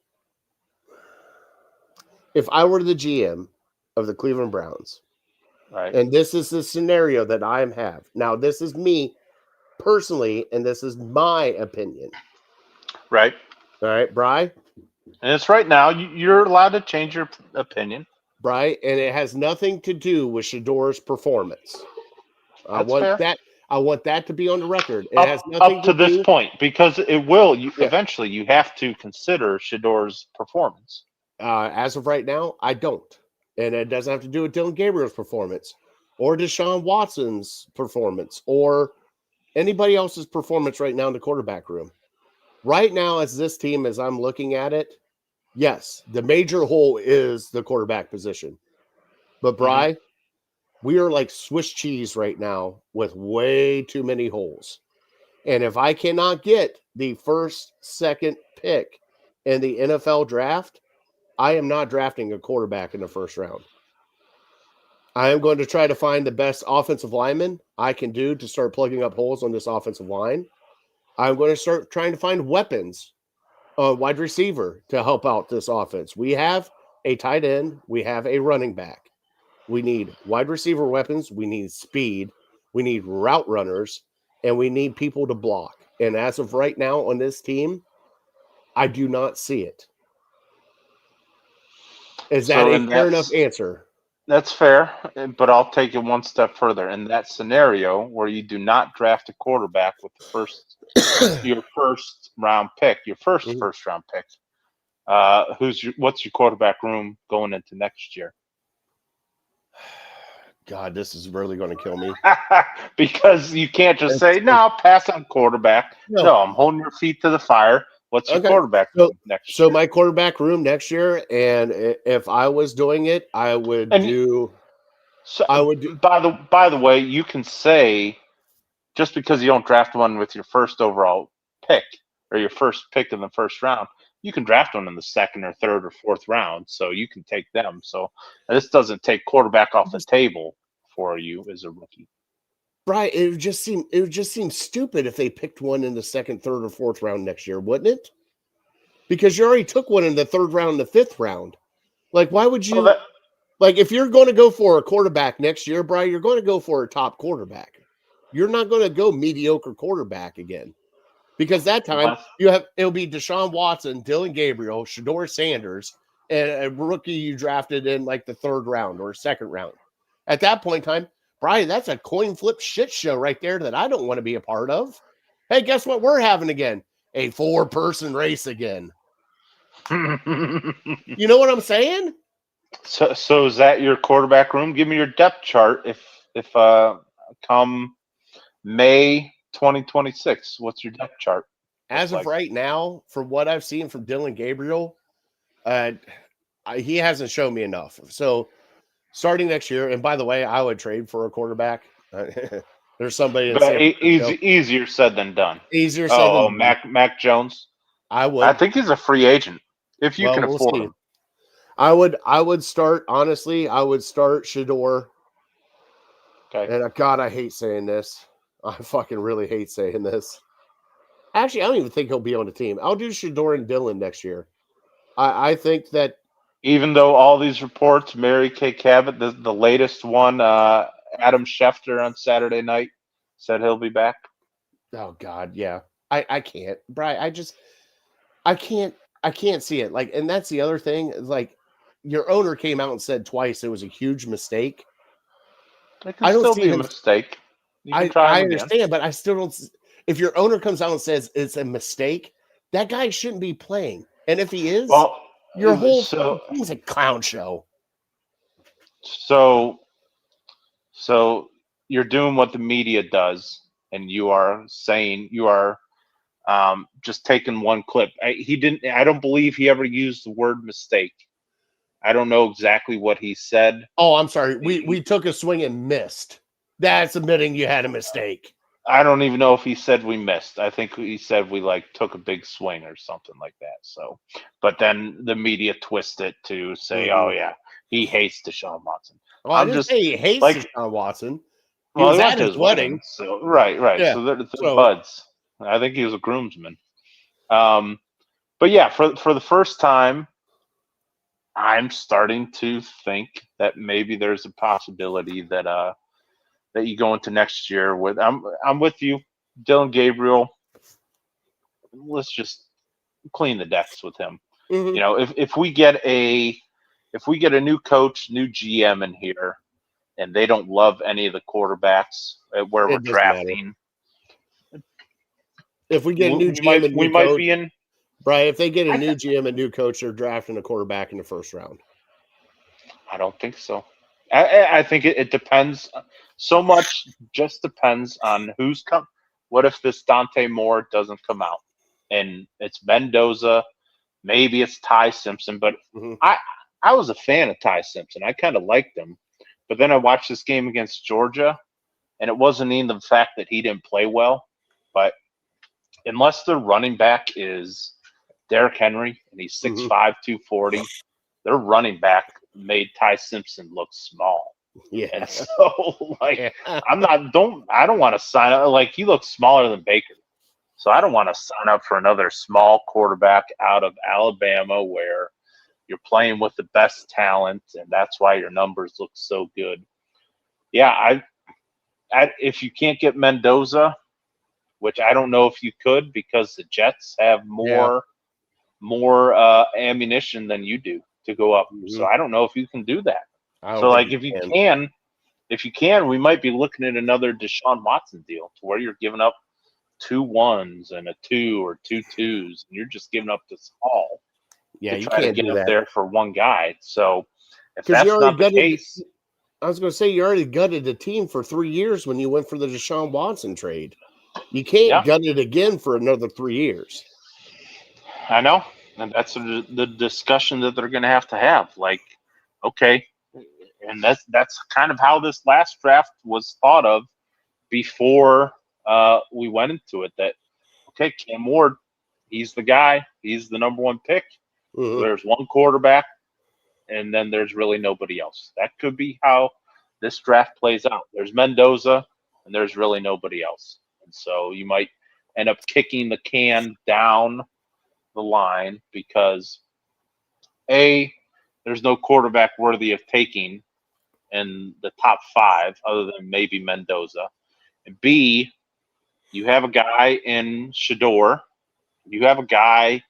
I were the GM of the Cleveland Browns, Right. and this is the scenario that I have now, this is me personally, and this is my opinion. Right. All right, Bri. And it's right now. You're allowed to change your opinion. Bri, and it has nothing to do with Shador's performance. I That's want fair. that. I want that to be on the record. It has nothing up to this do. point, because it will. Yeah. Eventually, you have to consider Shador's performance. As of right now, I don't. And it doesn't have to do with Dylan Gabriel's performance or Deshaun Watson's performance or anybody else's performance right now in the quarterback room. Right now, as this team, as I'm looking at it, yes, the major hole is the quarterback position. But, Bri, we are like Swiss cheese right now with way too many holes. And if I cannot get the first, second pick in the NFL draft, I am not drafting a quarterback in the first round. I am going to try to find the best offensive lineman I can do to start plugging up holes on this offensive line. I'm going to start trying to find weapons, wide receiver to help out this offense. We have a tight end. We have a running back. We need wide receiver weapons. We need speed. We need route runners. And we need people to block. And as of right now on this team, I do not see it. Is that a fair enough answer? That's fair, but I'll take it one step further. In that scenario where you do not draft a quarterback with the your first round pick, first round pick, what's your quarterback room going into next year? God, this is really going to kill me. Because you can't just say, no, I'll pass on quarterback. No, I'm holding your feet to the fire. What's your quarterback room next year? So my quarterback room next year, and if I was doing it, I would do. By the way, you can say, just because you don't draft one with your first overall pick or your first pick in the first round, you can draft one in the second or third or fourth round, so you can take them. So this doesn't take quarterback off the table for you as a rookie. Right. It would just seem stupid if they picked one in the second, third, or fourth round next year, wouldn't it? Because you already took one in the third round and the fifth round. Like, why would you like if you're going to go for a quarterback next year, Brian, you're going to go for a top quarterback. You're not going to go mediocre quarterback again. Because that time it'll be Deshaun Watson, Dylan Gabriel, Shador Sanders, and a rookie you drafted in like the third round or second round. At that point in time, Brian, that's a coin flip shit show right there that I don't want to be a part of. Hey, guess what we're having again? A 4-person race again. You know what I'm saying? So is that your quarterback room? Give me your depth chart. If come May 2026, what's your depth chart? As of right now, from what I've seen from Dylan Gabriel, he hasn't shown me enough. So starting next year, and by the way, I would trade for a quarterback. There's somebody easier said than done. Easier said than done. Mac Jones. I think he's a free agent if you can afford him. I would start, honestly, I would start Shador. Okay. And God, I hate saying this. I fucking really hate saying this. Actually, I don't even think he'll be on the team. I'll do Shador and Dylan next year. I think that even though all these reports, Mary Kay Cabot, the latest one, Adam Schefter on Saturday night said he'll be back. Oh God, yeah. I can't, Brian. I can't see it. Like, and that's the other thing. Like, your owner came out and said twice it was a huge mistake. It can still be a mistake. I understand, but I still don't. If your owner comes out and says it's a mistake, that guy shouldn't be playing. And if he is, your whole thing's a clown show. So you're doing what the media does, and you are saying you are just taking one clip. I don't believe he ever used the word mistake. I don't know exactly what he said. Oh, I'm sorry. We took a swing and missed. That's admitting you had a mistake. I don't even know if he said we missed. I think he said we took a big swing or something like that. So, but then the media twist it to say, "Oh yeah, he hates Deshaun Watson." Well, I I'm didn't just say he hates Deshaun Watson. He well, was he at went to his his wedding. So right. Yeah. So they're So- buds. I think he was a groomsman. But yeah, for the first time, I'm starting to think that maybe there's a possibility that that you go into next year with. I'm with you, Dylan Gabriel. Let's just clean the decks with him. Mhm. You know, if we get a new coach, new GM in here, and they don't love any of the quarterbacks where we're It doesn't matter. drafting, If we get a new we GM and we new might coach, be in. Brian, if they get a new GM and new coach, they're drafting a quarterback in the first round. I don't think so. I think it depends. So much just depends on who's come. What if this Dante Moore doesn't come out, and it's Mendoza? Maybe it's Ty Simpson. But Mhm. I was a fan of Ty Simpson. I kind of liked him. But then I watched this game against Georgia, and it wasn't even the fact that he didn't play well, but unless the running back is Derrick Henry and he's 6'5", 240, their running back made Ty Simpson look small. Yeah. And so Yeah. I don't want to sign up. He looks smaller than Baker. So I don't want to sign up for another small quarterback out of Alabama where you're playing with the best talent and that's why your numbers look so good. Yeah, if you can't get Mendoza, which I don't know if you could because the Jets have more ammunition than you do to go up. So I don't know if you can do that. So if you can, we might be looking at another Deshaun Watson deal to where you're giving up 2 1s and a 2 or 2 2s, and you're just giving up this haul Yeah, to you try to can't get do up that. there for one guy. So if 'Cause that's you already not the gutted- case, I was going to say you already gutted the team for 3 years when you went for the Deshaun Watson trade. You can't Yeah. gut it again for another 3 years. I know, and that's the discussion that they're going to have. Okay, and that's kind of how this last draft was thought of before we went into it. That okay, Cam Ward, he's the guy. He's the number 1 pick. Mhm. There's one quarterback, and then there's really nobody else. That could be how this draft plays out. There's Mendoza, and there's really nobody else. And so you might end up kicking the can down the line because there's no quarterback worthy of taking in the top 5 other than maybe Mendoza. And B, you have a guy in Shador. You have a guy.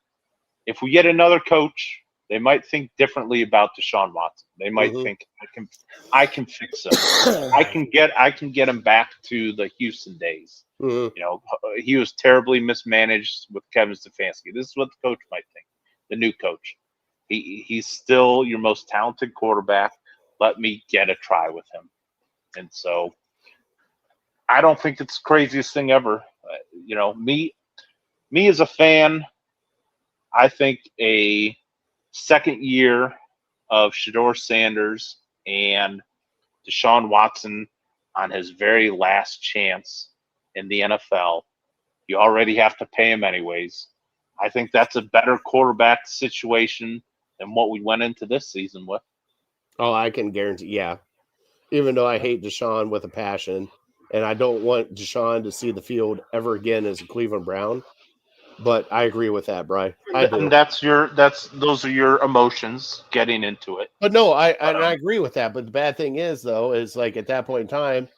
If we get another coach, they might think differently about Deshaun Watson. They might think I can fix him. I can get him back to the Houston days. Mhm. You know, he was terribly mismanaged with Kevin Stefanski. This is what the coach might think. The new coach, he's still your most talented quarterback. Let me get a try with him. And so, I don't think it's the craziest thing ever. Me as a fan, I think a second year of Shador Sanders and Deshaun Watson on his very last chance in the NFL, you already have to pay him anyways. I think that's a better quarterback situation than what we went into this season with. Oh, I can guarantee. Yeah. Even though I hate Deshaun with a passion, and I don't want Deshaun to see the field ever again as a Cleveland Brown, but I agree with that, Bri. I do. And those are your emotions getting into it. But no, I agree with that. But the bad thing is, though, is at that point in time,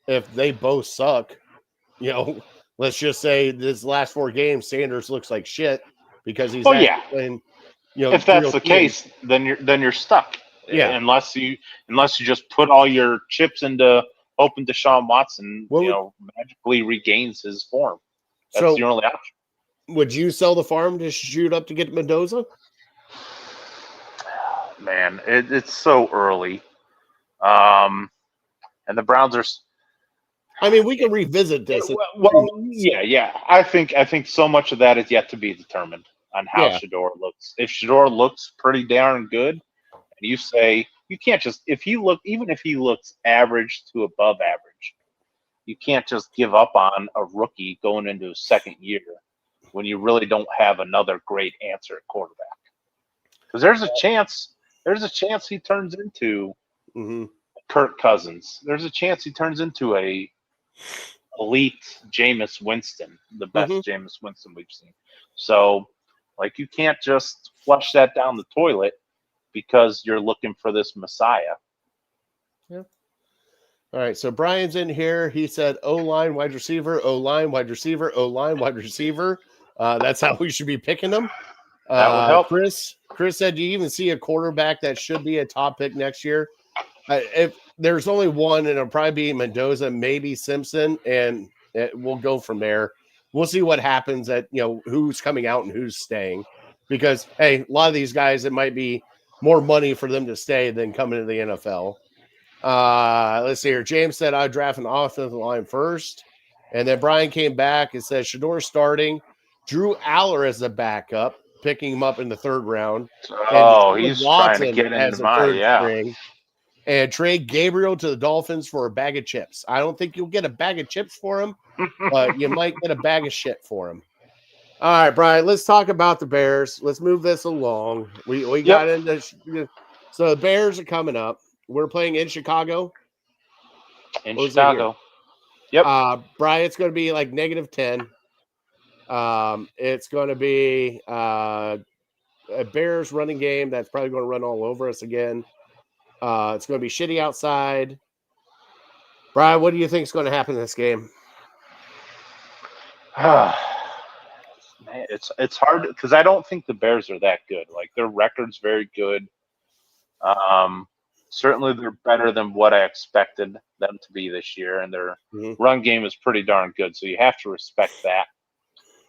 if they both suck, let's just say this last 4 games, Sanders looks like shit because he's playing. If that's the case, then you're stuck. Yeah. Unless you just put all your chips into hoping Deshaun Watson, magically regains his form. That's the only option. Would you sell the farm to shoot up to get Mendoza? Man, it's so early. And the Browns are. I mean, we can revisit this. Yeah. I think so much of that is yet to be determined on how Shador looks. If Shador looks pretty darn good, and you say you can't just even if he looks average to above average, you can't just give up on a rookie going into his second year when you really don't have another great answer at quarterback. Because there's a chance he turns into Kirk Cousins. There's a chance he turns into a elite Jameis Winston, the best Jameis Winston we've seen. So, like, you can't just flush that down the toilet because you're looking for this Messiah. Yeah. All right, so Brian's in here. He said O-line, wide receiver, O-line, wide receiver, O-line, wide receiver. That's how we should be picking them. That would help. Chris said, do you even see a quarterback that should be a top pick next year? If there's only one, and it'll probably be Mendoza, maybe Simpson, and we'll go from there. We'll see what happens at, who's coming out and who's staying. Because, hey, a lot of these guys, it might be more money for them to stay than coming to the NFL. Let's see here. James said I'd draft an offensive line first. And then Brian came back and said Shedeur starting. Drew Aller as a backup, picking him up in the third round. Oh, he's trying to get into string. And trade Gabriel to the Dolphins for a bag of chips. I don't think you'll get a bag of chips for him, but you might get a bag of shit for him. All right, Brian, let's talk about the Bears. Let's move this along. We got into – so the Bears are coming up. We're playing in Chicago. In Chicago. Yep. Brian, it's going to be like -10. It's going to be a Bears running game that's probably going to run all over us again. It's going to be shitty outside. Brian, what do you think is going to happen in this game? Man, it's hard because I don't think the Bears are that good. Like, their record's very good. Certainly they're better than what I expected them to be this year, and their run game is pretty darn good, so you have to respect that.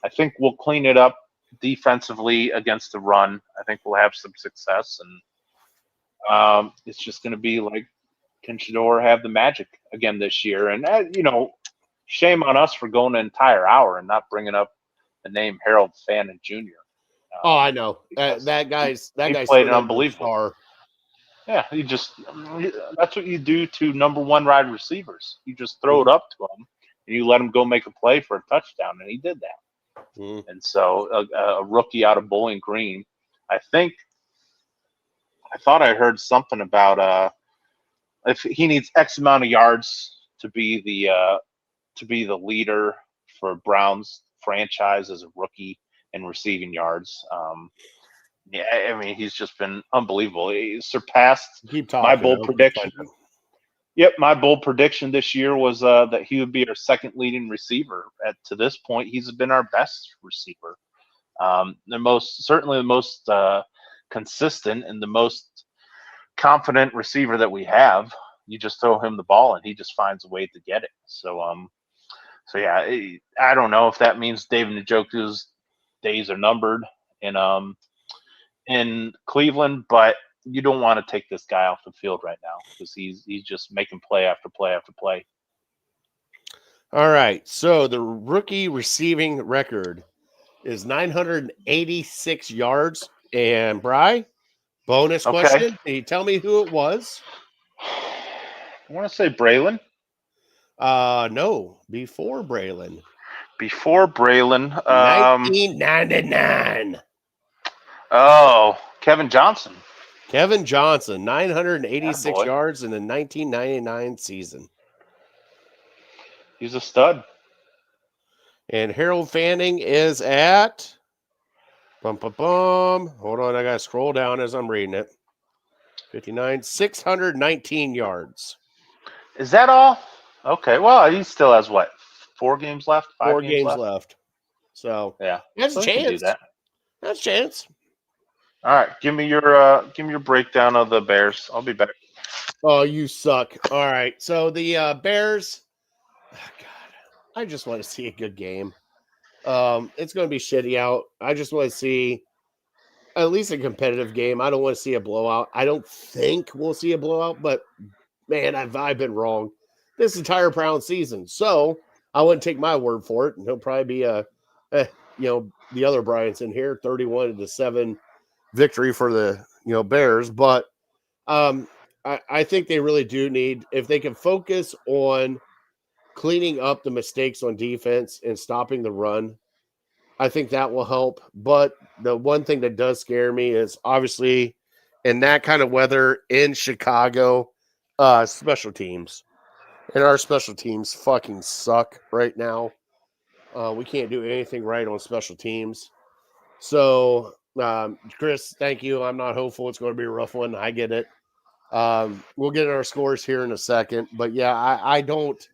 I think we'll clean it up defensively against the run. I think we'll have some success, and it's just going to be like, can Shedeur have the magic again this year? And, shame on us for going an entire hour and not bringing up the name Harold Fannin Jr. I know. That guy's played an unbelievable star. Yeah, that's what you do to number one wide receivers. You just throw it up to them, and you let him go make a play for a touchdown, and he did that. And so a rookie out of Bowling Green, I thought I heard something about if he needs X amount of yards to be the leader for Browns franchise as a rookie in receiving yards. Yeah, I mean, he's just been unbelievable. He surpassed my bold prediction. Yep, my bold prediction this year was that he would be our second leading receiver. To this point, he's been our best receiver. Certainly the most consistent and the most confident receiver that we have. You just throw him the ball and he just finds a way to get it. So yeah, I don't know if that means David Njoku's days are numbered in Cleveland, but you don't want to take this guy off the field right now because he's just making play after play after play. All right, so the rookie receiving record is 986 yards. And Bri, bonus question: can you tell me who it was? I want to say Braylon. No, before Braylon. Before Braylon, 1999. Oh, Kevin Johnson. Kevin Johnson, 986 yards in the 1999 season. He's a stud. And Harold Fanning is at hold on, I gotta scroll down as I'm reading it. 619 yards. Is that all? Okay, well, he still has what? 4 games left? 4 games left. So yeah, that's a chance. That's a chance. All right, give me your breakdown of the Bears. I'll be back. Oh, you suck. All right, so the Bears. Oh, God, I just want to see a good game. It's going to be shitty out. I just want to see at least a competitive game. I don't want to see a blowout. I don't think we'll see a blowout, but man, I've been wrong this entire Brown season. So I wouldn't take my word for it. And he'll probably be the other Bryant's in here, 31-7 victory for the Bears. But I think they really do need, if they can focus on cleaning up the mistakes on defense and stopping the run. I think that will help. But the one thing that does scare me is obviously in that kind of weather in Chicago, special teams. And our special teams fucking suck right now. We can't do anything right on special teams. So, Chris, thank you. I'm not hopeful it's going to be a rough one. I get it. We'll get our scores here in a second. But, yeah, I don't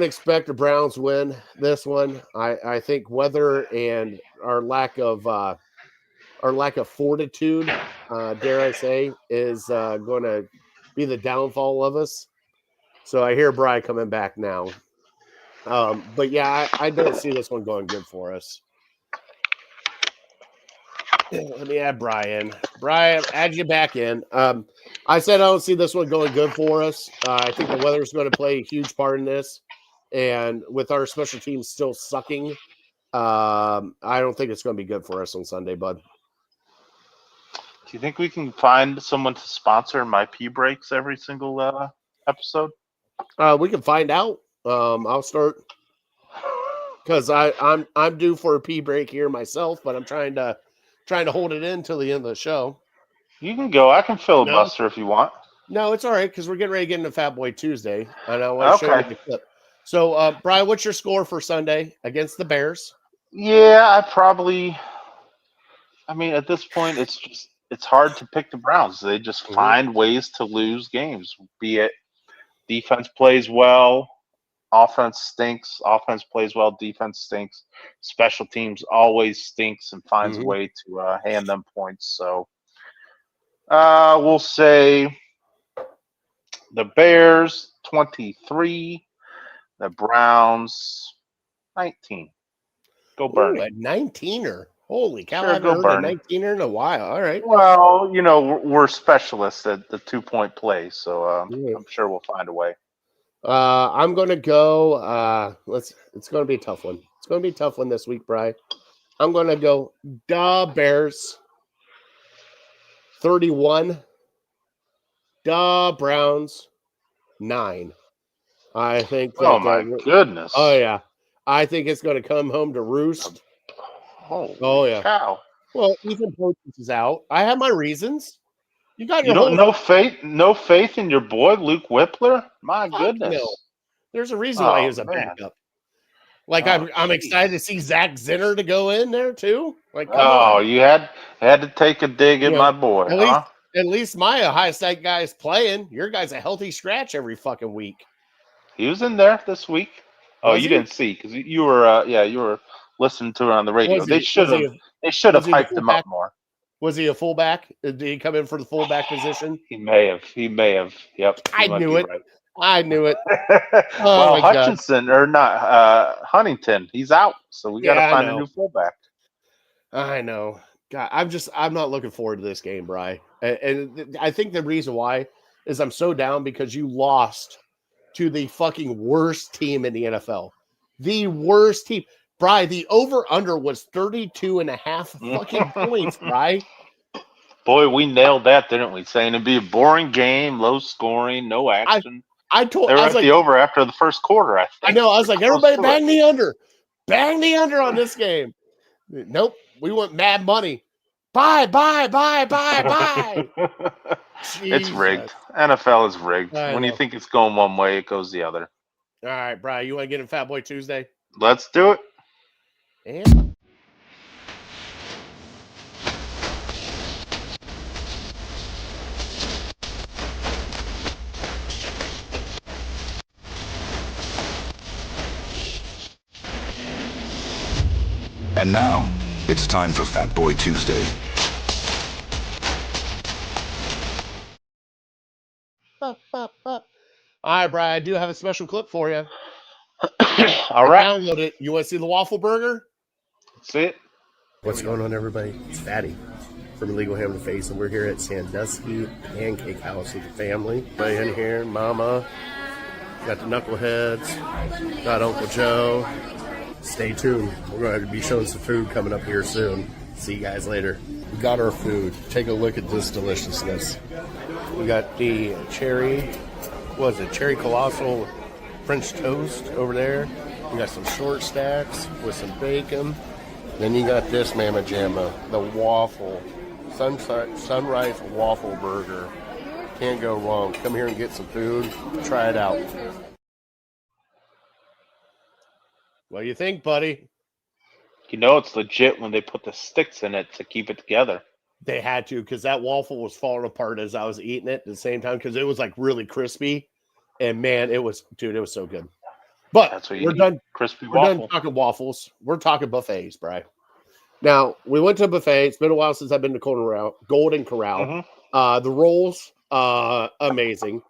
expect the Browns win this one. I think weather and our lack of fortitude, dare I say, is going to be the downfall of us. So I hear Bri coming back now. But yeah, I don't see this one going good for us. Let me add Brian. Brian, add you back in. I said I don't see this one going good for us. I think the weather is going to play a huge part in this. And with our special teams still sucking, I don't think it's going to be good for us on Sunday, bud. Do you think we can find someone to sponsor my pee breaks every single episode? We can find out. I'll start because I'm due for a pee break here myself, but I'm trying to hold it in till the end of the show. You can go. I can filibuster if you want. No, it's all right because we're getting ready to get into Fat Boy Tuesday, and I want to show you the clip. So, Brian, what's your score for Sunday against the Bears? Yeah, I mean, at this point, it's hard to pick the Browns. They just find ways to lose games, be it defense plays well, offense stinks, offense plays well, defense stinks, special teams always stinks and finds a way to hand them points. So we'll say the Bears 23, the Browns 19. Go Bernie. Ooh, a 19er. Holy cow, Sure, I haven't go heard Bernie. a 19er in a while. All right. Well, we're specialists at the 2-point play, so I'm sure we'll find a way. I'm going to go it's going to be a tough one. It's going to be a tough one this week, Brian. I'm going to go the Bears 31, the Browns 9. I think that, Oh my goodness. Oh yeah. I think it's going to come home to roost. Oh yeah. Cow. Well, Ethan Poachers is out. I have my reasons. You got your no faith in your boy Luke Whippler? My goodness. No. There's a reason why he was a backup. Like I'm excited to see Zach Zinner to go in there too. Like you had to take a dig at my boy, At least my Ohio State guy is playing. Your guy's a healthy scratch every fucking week. He was in there this week. Oh, you didn't see because you were listening to it on the radio. They should have hyped him up more. Was he a fullback? Did he come in for the fullback position? He may have. Yep. I knew it. Well, Hutchinson or not Huntington, he's out, so we got to find a new fullback. I know. God, I'm not looking forward to this game, Bri. And I think the reason why is I'm so down because you lost to the fucking worst team in the NFL. The worst team. Bri, the over-under was 32.5 fucking points, Bri. Boy, we nailed that, didn't we? Saying it'd be a boring game, low scoring, no action. I was like, the over after the first quarter, I think. I know. I was like, everybody bang the under. Bang the under on this game. Nope. We want mad money. Buy. It's rigged. NFL is rigged. When you think it's going one way, it goes the other. All right, Brian, you want to get in Fat Boy Tuesday? Let's do it. And now, it's time for Fat Boy Tuesday. All right, Brian, I do have a special clip for you. All right. Download it. You want to see the waffle burger? See it. What's going on, everybody? It's Fatty from Illegal Ham to Face, and we're here at Sandusky Pancake House with the family. Right in here, Mama. Got the Knuckleheads. Got Uncle Joe. Stay tuned. We're going to be showing some food coming up here soon. See you guys later. We got our food. Take a look at this deliciousness. We got the cherry colossal French toast over there. You got some short stacks with some bacon. Then you got this mamma jamma, the waffle, sunrise waffle burger. Can't go wrong. Come here and get some food. Try it out. What do you think, buddy? You know it's legit when they put the sticks in it to keep it together. They had to, because that waffle was falling apart as I was eating it at the same time, because it was like really crispy. And man, it was so good. But That's what you we're eat. done. Crispy We're waffle. done talking waffles. We're talking buffets, Bri. Now, we went to a buffet. It's been a while since I've been to Golden Corral. Mhm. The rolls, amazing.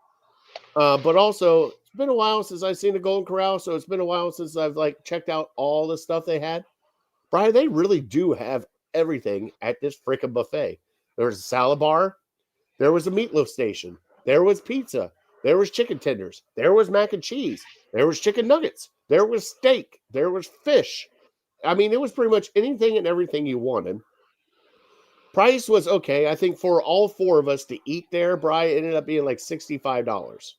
But also, it's been a while since I've seen the Golden Corral, so it's been a while since I've checked out all the stuff they had. Brian, they really do have everything at this freaking buffet. There was a salad bar. There was a meatloaf station. There was pizza. There was chicken tenders. There was mac and cheese. There was chicken nuggets. There was steak. There was fish. I mean, it was pretty much anything and everything you wanted. Price was okay. I think for all four of us to eat there, Brian, ended up being like $65.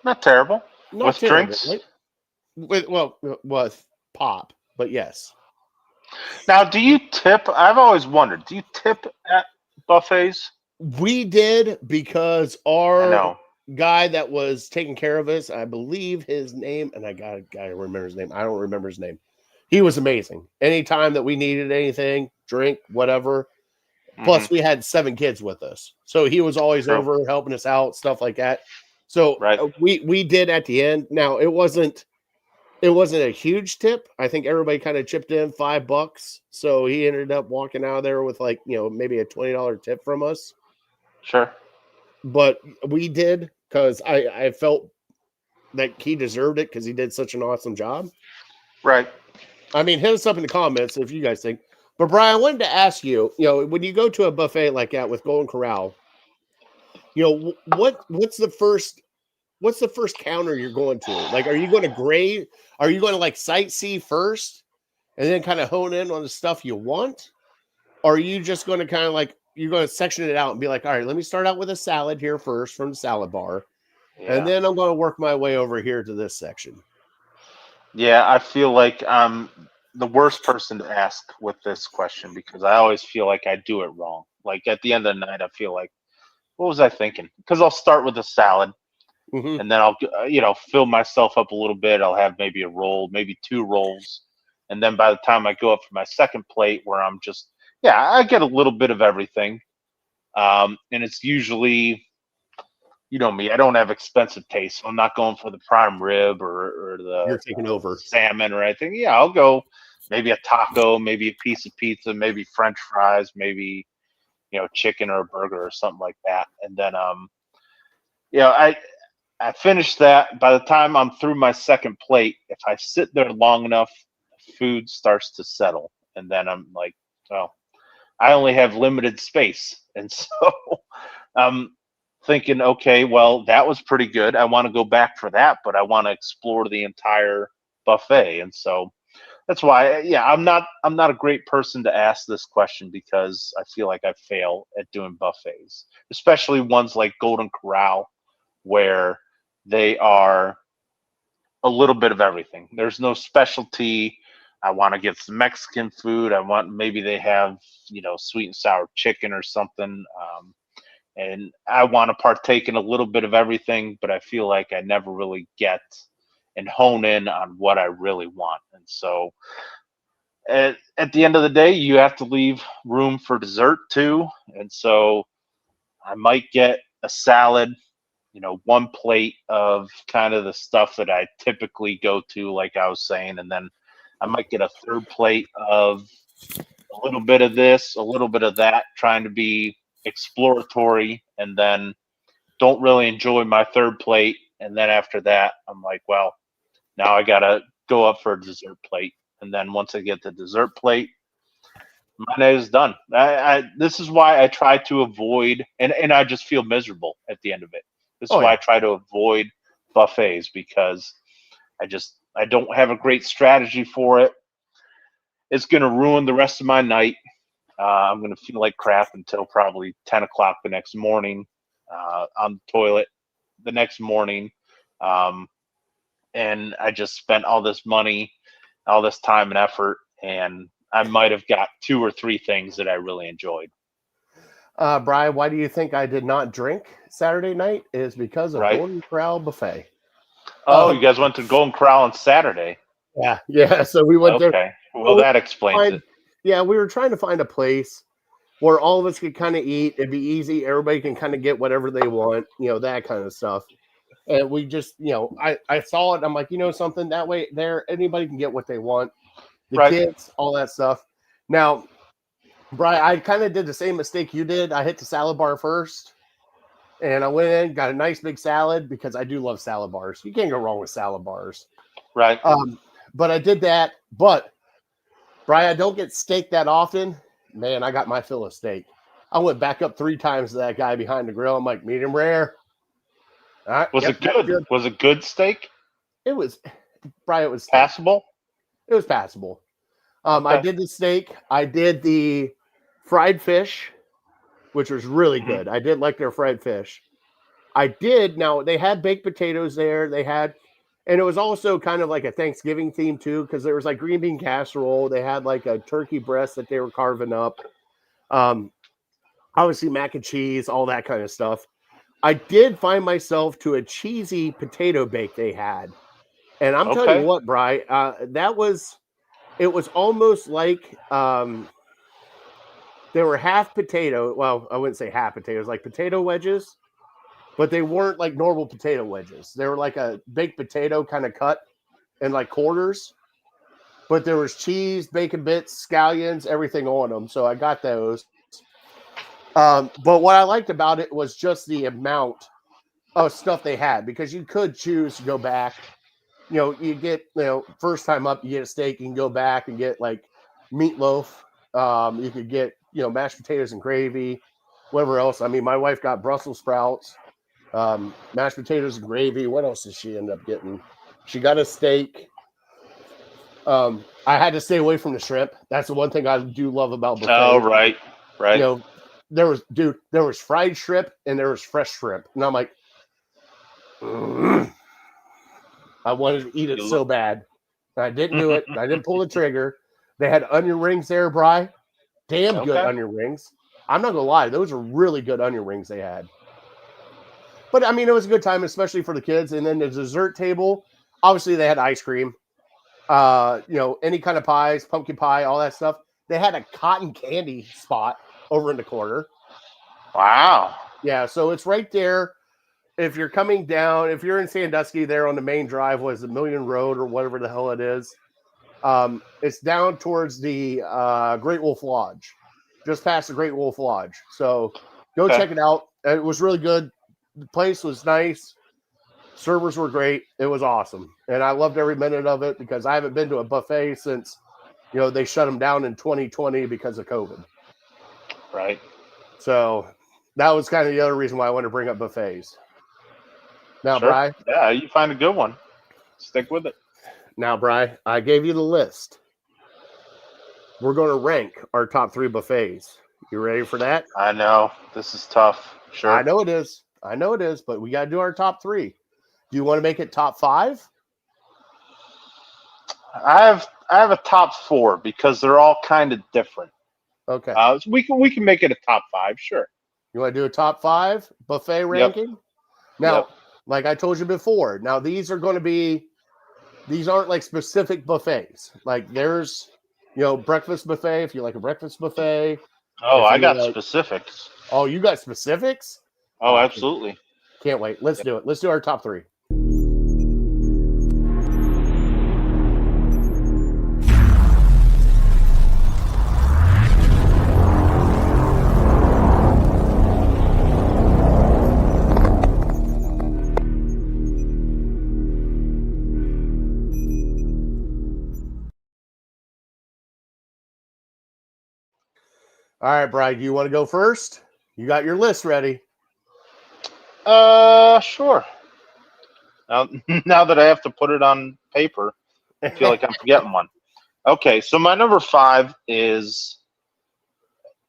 Not terrible. Not With terrible, drinks? right? With pop, but yes. Now, do you tip? I've always wondered. Do you tip at buffets? We did, because I our know. guy that was taking care of us, I believe his name, and I gotta remember his name. I don't remember his name. He was amazing. Anytime that we needed anything, drink, whatever. Plus, we had 7 kids with us, so he was always True. over helping us out, stuff like that. So Right. we did at the end. Now it wasn't a huge tip. I think everybody kind of chipped in $5, so he ended up walking out of there with maybe a $20 tip from us. Sure. But we did, because I felt that he deserved it because he did such an awesome job. Right. I mean, hit us up in the comments if you guys think. But Brian, I wanted to ask you, when you go to a buffet like that with Golden Corral, what's the first counter you're going to? Like, are you going to grade? Are you going to sightsee first and then kind of hone in on the stuff you want? Or are you just going to kind of you're going to section it out and be like, all right, let me start out with a salad here first from the salad bar. Yeah. And then I'm going to work my way over here to this section. Yeah, I feel like I'm the worst person to ask with this question because I always feel like I do it wrong. Like at the end of the night, I feel like, what was I thinking? Because I'll start with a salad Mm-hmm. and then I'll, fill myself up a little bit. I'll have maybe a roll, maybe 2 rolls. And then by the time I go up for my second plate where I'm just, I get a little bit of everything. And it's usually, you know me, I don't have expensive taste. So I'm not going for the prime rib or You're the taking over. salmon or anything. Yeah, I'll go maybe a taco, maybe a piece of pizza, maybe French fries, maybe, chicken or a burger or something like that. And then, I finish that. By the time I'm through my second plate, if I sit there long enough, food starts to settle. And then I'm like, oh, I only have limited space. And so I'm thinking, okay, well, that was pretty good. I want to go back for that, but I want to explore the entire buffet. And so that's why, I'm not a great person to ask this question because I feel like I fail at doing buffets, especially ones like Golden Corral, where they are a little bit of everything. There's no specialty. I want to get some Mexican food. Maybe they have, sweet and sour chicken or something. And I want to partake in a little bit of everything, but I feel like I never really get and hone in on what I really want. And so at the end of the day, you have to leave room for dessert too. And so I might get a salad, 1 plate of kind of the stuff that I typically go to, like I was saying, and then I might get a 3rd plate of a little bit of this, a little bit of that, trying to be exploratory, and then don't really enjoy my 3rd plate. And then after that, I'm like, well, now I got to go up for a dessert plate. And then once I get the dessert plate, my night is done. This is why I try to avoid, and I just feel miserable at the end of it. This is why I try to avoid buffets because I don't have a great strategy for it. It's going to ruin the rest of my night. I'm going to feel like crap until probably 10 o'clock the next morning on the toilet the next morning. and I just spent all this money, all this time and effort, and I might have got 2 or 3 things that I really enjoyed. Brian, why do you think I did not drink Saturday night? Is because of Right. Golden Corral Buffet. Oh, you guys went to Golden Corral on Saturday. Yeah. So we went there. Okay. Well, that explains it. Yeah, we were trying to find a place where all of us could kind of eat. It'd be easy. Everybody can kind of get whatever they want, that kind of stuff. And we just, I saw it. I'm like, something that way there, anybody can get what they want. The Right. kids, all that stuff. Now, Brian, I kind of did the same mistake you did. I hit the salad bar first, and I went in, got a nice big salad because I do love salad bars. You can't go wrong with salad bars. Right. But I did that. But Brian, I don't get steak that often. Man, I got my fill of steak. I went back up 3 times to that guy behind the grill. I'm like, medium rare. All right. Was it good? Was it good steak? It was, Brian, it was Passable? It was passable. I Okay. did the steak. I did the fried fish, which was really Mhm. good. I did like their fried fish. Now they had baked potatoes there. And it was also kind of like a Thanksgiving theme too, because there was like green bean casserole. They had like a turkey breast that they were carving up. Obviously mac and cheese, all that kind of stuff. I did find myself to a cheesy potato bake they had. And I'm telling Okay. you what, Bri, it was almost like they were half potato. Well, I wouldn't say half potatoes, like potato wedges, but they weren't like normal potato wedges. They were like a baked potato kind of cut in like quarters, but there was cheese, bacon bits, scallions, everything on them. So I got those. But what I liked about it was just the amount of stuff they had, because you could choose to go back. You get, first time up, you get a steak, you can go back and get like meatloaf. You could get, mashed potatoes and gravy, whatever else. I mean, my wife got Brussels sprouts, mashed potatoes and gravy. What else did she end up getting? She got a steak. I had to stay away from the shrimp. That's the one thing I do love about buffet. Oh, right. Right. There was fried shrimp and there was fresh shrimp. And I'm like, I wanted to eat it so bad. I didn't do it. I didn't pull the trigger. They had onion rings there, Bri. Damn good onion rings. I'm not going to lie. Those are really good onion rings they had. But, I mean, it was a good time, especially for the kids. And then the dessert table, obviously they had ice cream, any kind of pies, pumpkin pie, all that stuff. They had a cotton candy spot over in the corner. Wow. Yeah, so it's right there. If you're coming down, if you're in Sandusky, there on the main drive was the Million Road or whatever the hell it is. It's down towards the Great Wolf Lodge, just past the Great Wolf Lodge. So go check it out. It was really good. The place was nice. Servers were great. It was awesome. And I loved every minute of it because I haven't been to a buffet since, they shut them down in 2020 because of COVID. Right. So that was kind of the other reason why I wanted to bring up buffets. Now, Sure. Bri. Yeah, you find a good one. Stick with it. Now, Bri, I gave you the list. We're going to rank our top 3 buffets. You ready for that? I know. This is tough. Sure. I know it is, but we got to do our top 3. Do you want to make it top 5? I have a top 4 because they're all kind of different. Okay. We can make it a top 5, sure. You want to do a top 5 buffet ranking? Now, like I told you before, now these aren't like specific buffets. Like there's, breakfast buffet if you like a breakfast buffet. Oh, I got specifics. Oh, you got specifics? Oh, absolutely. Can't wait. Let's do it. Let's do our top 3. All right, Brian, do you want to go first? You got your list ready. Sure. Now that I have to put it on paper, I feel like I'm forgetting one. Okay, so my number 5 is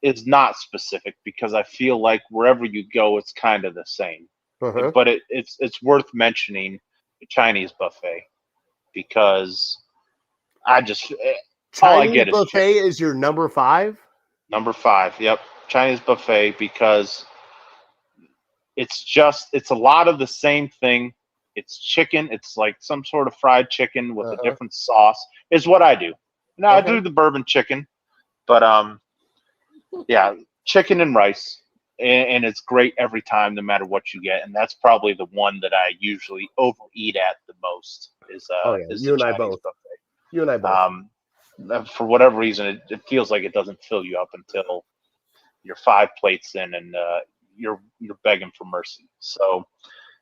not specific because I feel like wherever you go, it's kind of the same. Uh-huh. But it's worth mentioning the Chinese buffet. because I just all I Chinese get is buffet chicken. is your number 5. Number 5. Yep, Chinese buffet, because it's a lot of the same thing. It's chicken. It's like some sort of fried chicken with a different sauce. Is what I do. Now I do the bourbon chicken, but yeah, chicken and rice, and it's great every time, no matter what you get. And that's probably the one that I usually overeat at the most. Is You and I Chinese both. buffet. You and I both. For whatever reason, it feels like it doesn't fill you up until you're 5 plates in, and you're begging for mercy. So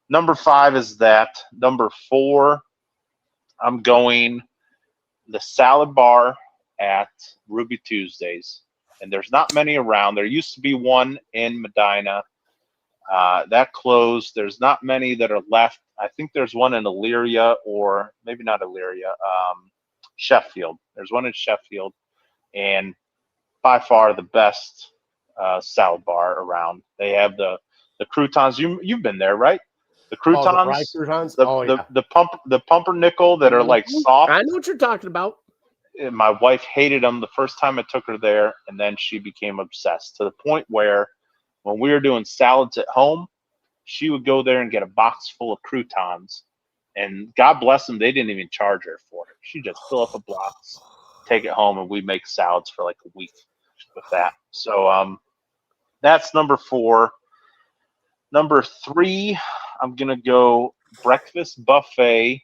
number 5 is that. Number 4, I'm going the salad bar at Ruby Tuesdays, and there's not many around. There used to be one in Medina. That closed. There's not many that are left. I think there's one in Elyria, or maybe not Elyria, Sheffield. There's one in Sheffield, and by far the best salad bar around. They have the croutons. You've been there, right? The croutons, the fried croutons. The pumpernickel that are like soft. I know what you're talking about. My wife hated them the first time I took her there, and then she became obsessed to the point where when we were doing salads at home, she would go there and get a box full of croutons. And God bless them, they didn't even charge her for it. She just fill up a box, take it home, and we make salads for like a week with that. So that's number 4. Number 3, I'm gonna go breakfast buffet,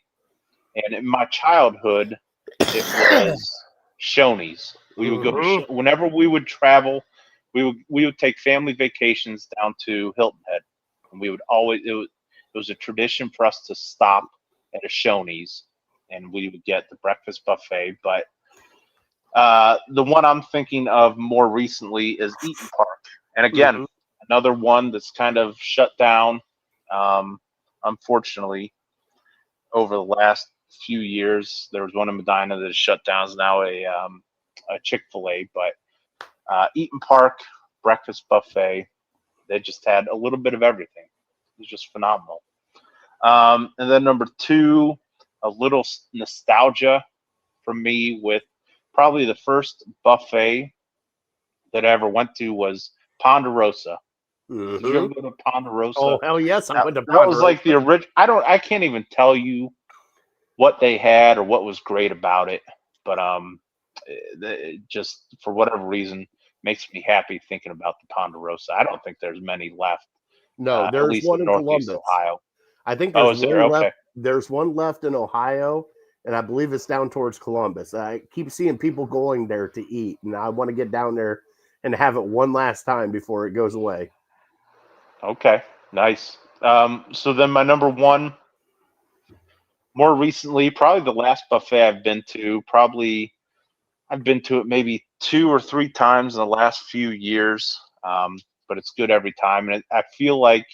and in my childhood, it was Shoney's. We would go to whenever we would travel. We would take family vacations down to Hilton Head, and we would always it was a tradition for us to stop at a Shoney's, and we would get the breakfast buffet. But the one I'm thinking of more recently is Eaton Park, and again, another one that's kind of shut down, unfortunately, over the last few years. There was one in Medina that is shut down. It's now a Chick-fil-A, but Eaton Park breakfast buffet, they just had a little bit of everything. It was just phenomenal. And then number 2, a little nostalgia for me with probably the first buffet that I ever went to was Ponderosa. Did you ever go to Ponderosa? Oh, hell yes, I went to That was Ponderosa. like the original. I can't even tell you what they had or what was great about it, but it just for whatever reason makes me happy thinking about the Ponderosa. I don't think there's many left. No, at there's least one in in Northeast Columbus. Ohio. I think Oh, there's is there? one Okay. left. There's one left in Ohio, and I believe it's down towards Columbus. I keep seeing people going there to eat, and I want to get down there and have it one last time before it goes away. Okay, nice. So then my number 1, more recently, probably the last buffet I've been to, I've been to it maybe 2 or 3 times in the last few years, but it's good every time. And I feel like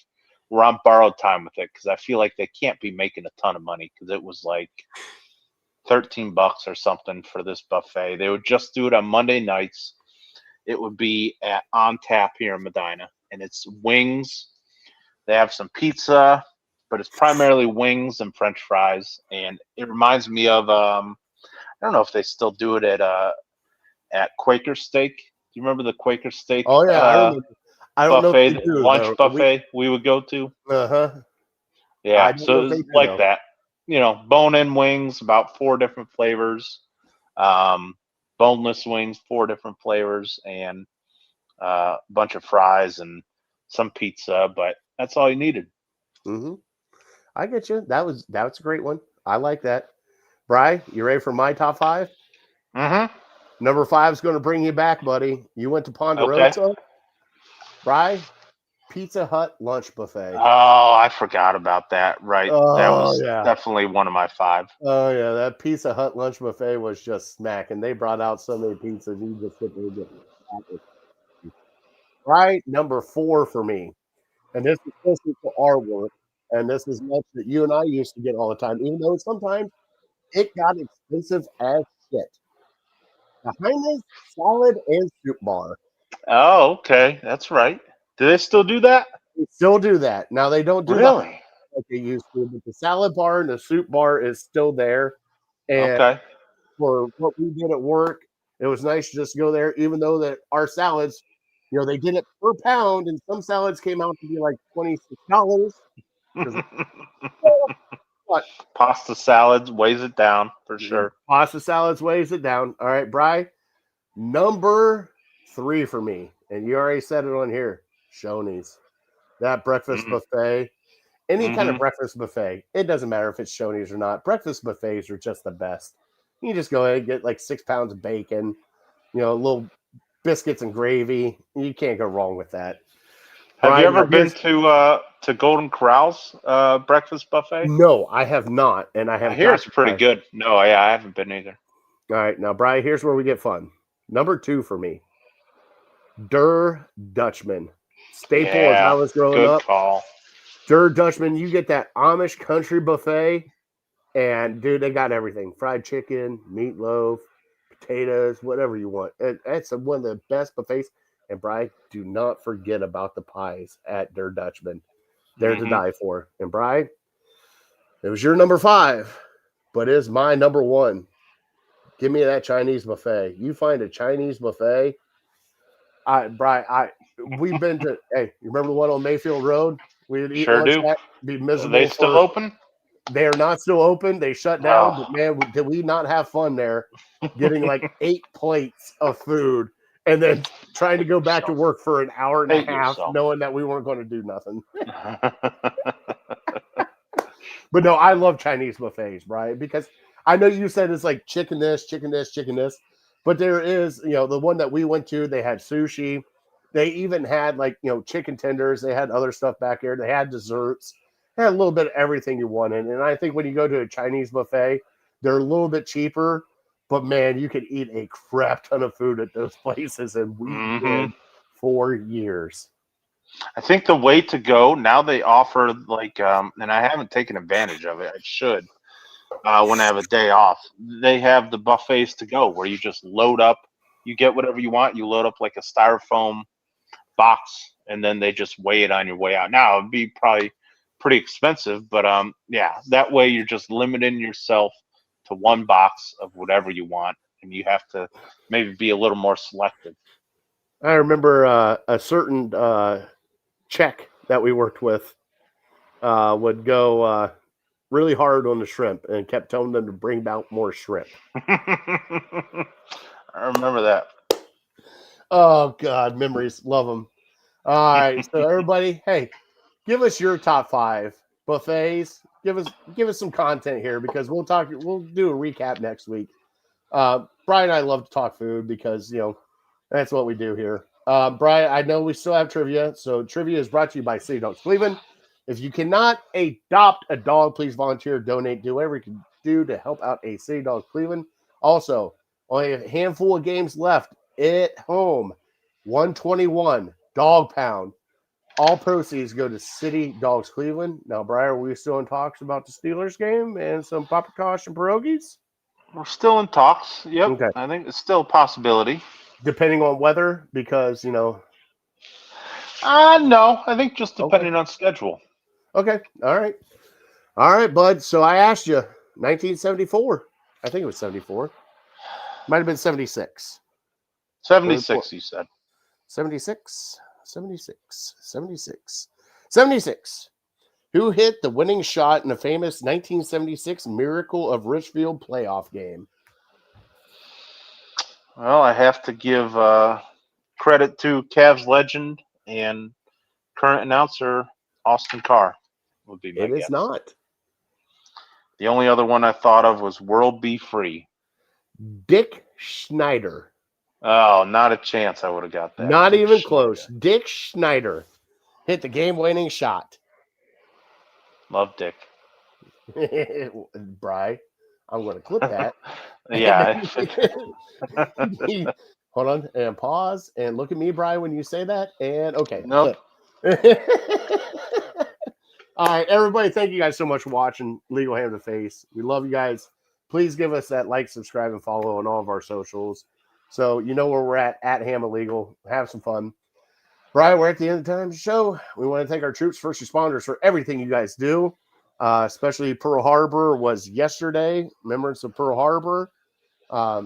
we're on borrowed time with it because I feel like they can't be making a ton of money because it was like $13 or something for this buffet. They would just do it on Monday nights. It would be at On Tap here in Medina, and it's wings. They have some pizza, but it's primarily wings and French fries. And it reminds me of I don't know if they still do it at Quaker Steak. Do you remember the Quaker Steak? Oh yeah, I remember. I don't know buffet, if they do, lunch though. buffet we would go to. I Yeah, don't know so if they it's do, like though. that. Bone-in wings, about 4 different flavors. Boneless wings, 4 different flavors, and a bunch of fries and some pizza. But that's all you needed. I get you. That's a great one. I like that. Bri, you ready for my top 5? Mm-hmm. Number 5 is going to bring you back, buddy. You went to Ponderosa. Okay. Bri, Pizza Hut lunch buffet. Oh, I forgot about that. Right. That was yeah. definitely one of my 5. Oh yeah, that Pizza Hut lunch buffet was just smack, and they brought out so many pizzas. You just sit there and get it. Right, number 4 for me, and this is closer to our work, and this is much that you and I used to get all the time, even though sometimes it got expensive as shit. The Heinz salad and soup bar. Oh, okay. That's right. Do they still do that? They still do that. Now they don't do that Really? like they used to, but the salad bar and the soup bar is still there. And Okay. for what we did at work, it was nice to just go there, even though that our salads, they did it per pound, and some salads came out to be like $26. But Pasta salads weighs it down for sure. pasta salads weighs it down. All right, Bri, number 3 for me, and you already said it on here, Shoney's. That breakfast buffet, any kind of breakfast buffet, it doesn't matter if it's Shoney's or not. Breakfast buffets are just the best. You just go ahead and get like 6 pounds of bacon, little biscuits and gravy. You can't go wrong with that. Have Brian, you ever been to Golden Corral's breakfast buffet? No, I have not, and I have. I hear it's pretty good. No, yeah, I haven't been either. All right, now, Brian, here's where we get fun. Number 2 for me, Der Dutchman. Staple as I was growing good up. Call. Der Dutchman, you get that Amish country buffet, and dude, they got everything: fried chicken, meatloaf, potatoes, whatever you want. That's one of the best buffets. And Bri, do not forget about the pies at Der Dutchman. They're to die for. And Bri, it was your number 5, but it's my number 1. Give me that Chinese buffet. You find a Chinese buffet. We've been to. Hey, you remember the one on Mayfield Road? We would eat Sure lunch do. at, be miserable. Are they still open? They are not still open. They shut down. But man, did we not have fun there? Getting like 8 plates of food and then trying to go back to work for an hour and a half, knowing that we weren't going to do nothing. But no, I love Chinese buffets, right? Because I know you said it's like chicken this, chicken this, chicken this. But there is, the one that we went to, they had sushi. They even had like, chicken tenders. They had other stuff back there. They had desserts. They had a little bit of everything you wanted. And I think when you go to a Chinese buffet, they're a little bit cheaper. But man, you can eat a crap ton of food at those places. And we did for years. I think the way to go, now they offer like, and I haven't taken advantage of it. I should. When I have a day off, they have the buffets to go where you just load up. You get whatever you want. You load up like a styrofoam box, and then they just weigh it on your way out. Now it'd be probably pretty expensive, but yeah, that way you're just limiting yourself to one box of whatever you want, and you have to maybe be a little more selective. I remember a certain Czech that we worked with would go really hard on the shrimp and kept telling them to bring out more shrimp. I remember that. Oh God, memories, love them. All right, so everybody, hey, give us your top 5 buffets. Give us some content here because we'll do a recap next week. Brian and I love to talk food because that's what we do here. Brian, I know we still have trivia, so trivia is brought to you by City Dogs Cleveland. If you cannot adopt a dog, please volunteer, donate, do whatever you can do to help out a City Dogs Cleveland. Also, only a handful of games left at home. 121 Dog Pound. All proceeds go to City Dogs Cleveland. Now, Brian, are we still in talks about the Steelers game and some paprikash and pierogies? We're still in talks. Yep. Okay. I think it's still a possibility. Depending on weather, because, no. I think just depending on schedule. Okay. All right, bud. So I asked you, 1974. I think it was 74. Might have been 76. 76, you said. 76. 76. Who hit the winning shot in the famous 1976 Miracle of Richfield playoff game? Well, I have to give credit to Cavs legend and current announcer Austin Carr. Would be my guess. It is not. The only other one I thought of was World Be Free. Dick Schneider. Oh, not a chance I would have got that. Not even close. Dick Schneider hit the game-winning shot. Love Dick. Bri, I'm going to clip that. Yeah. Hold on and pause and look at me, Bri, when you say that. And okay. Nope. All right, everybody, thank you guys so much for watching Legal Ham to Face. We love you guys. Please give us that like, subscribe, and follow on all of our socials. So you know where we're at Ham Illegal. Have some fun. Brian, we're at the end of the time of the show. We want to thank our troops, first responders for everything you guys do. especially Pearl Harbor was yesterday, remembrance of Pearl Harbor.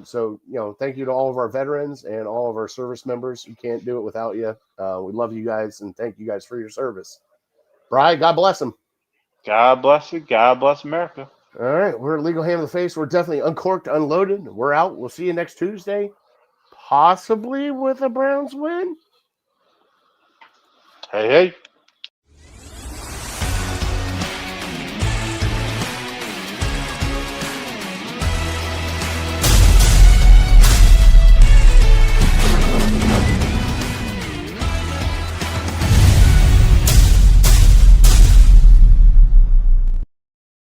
So, thank you to all of our veterans and all of our service members. We can't do it without you. We love you guys and thank you guys for your service. Brian, God bless them. God bless you. God bless America. All right. We're Legal Hand of the Face. We're definitely uncorked, unloaded. We're out. We'll see you next Tuesday, possibly with a Browns win. Hey, hey.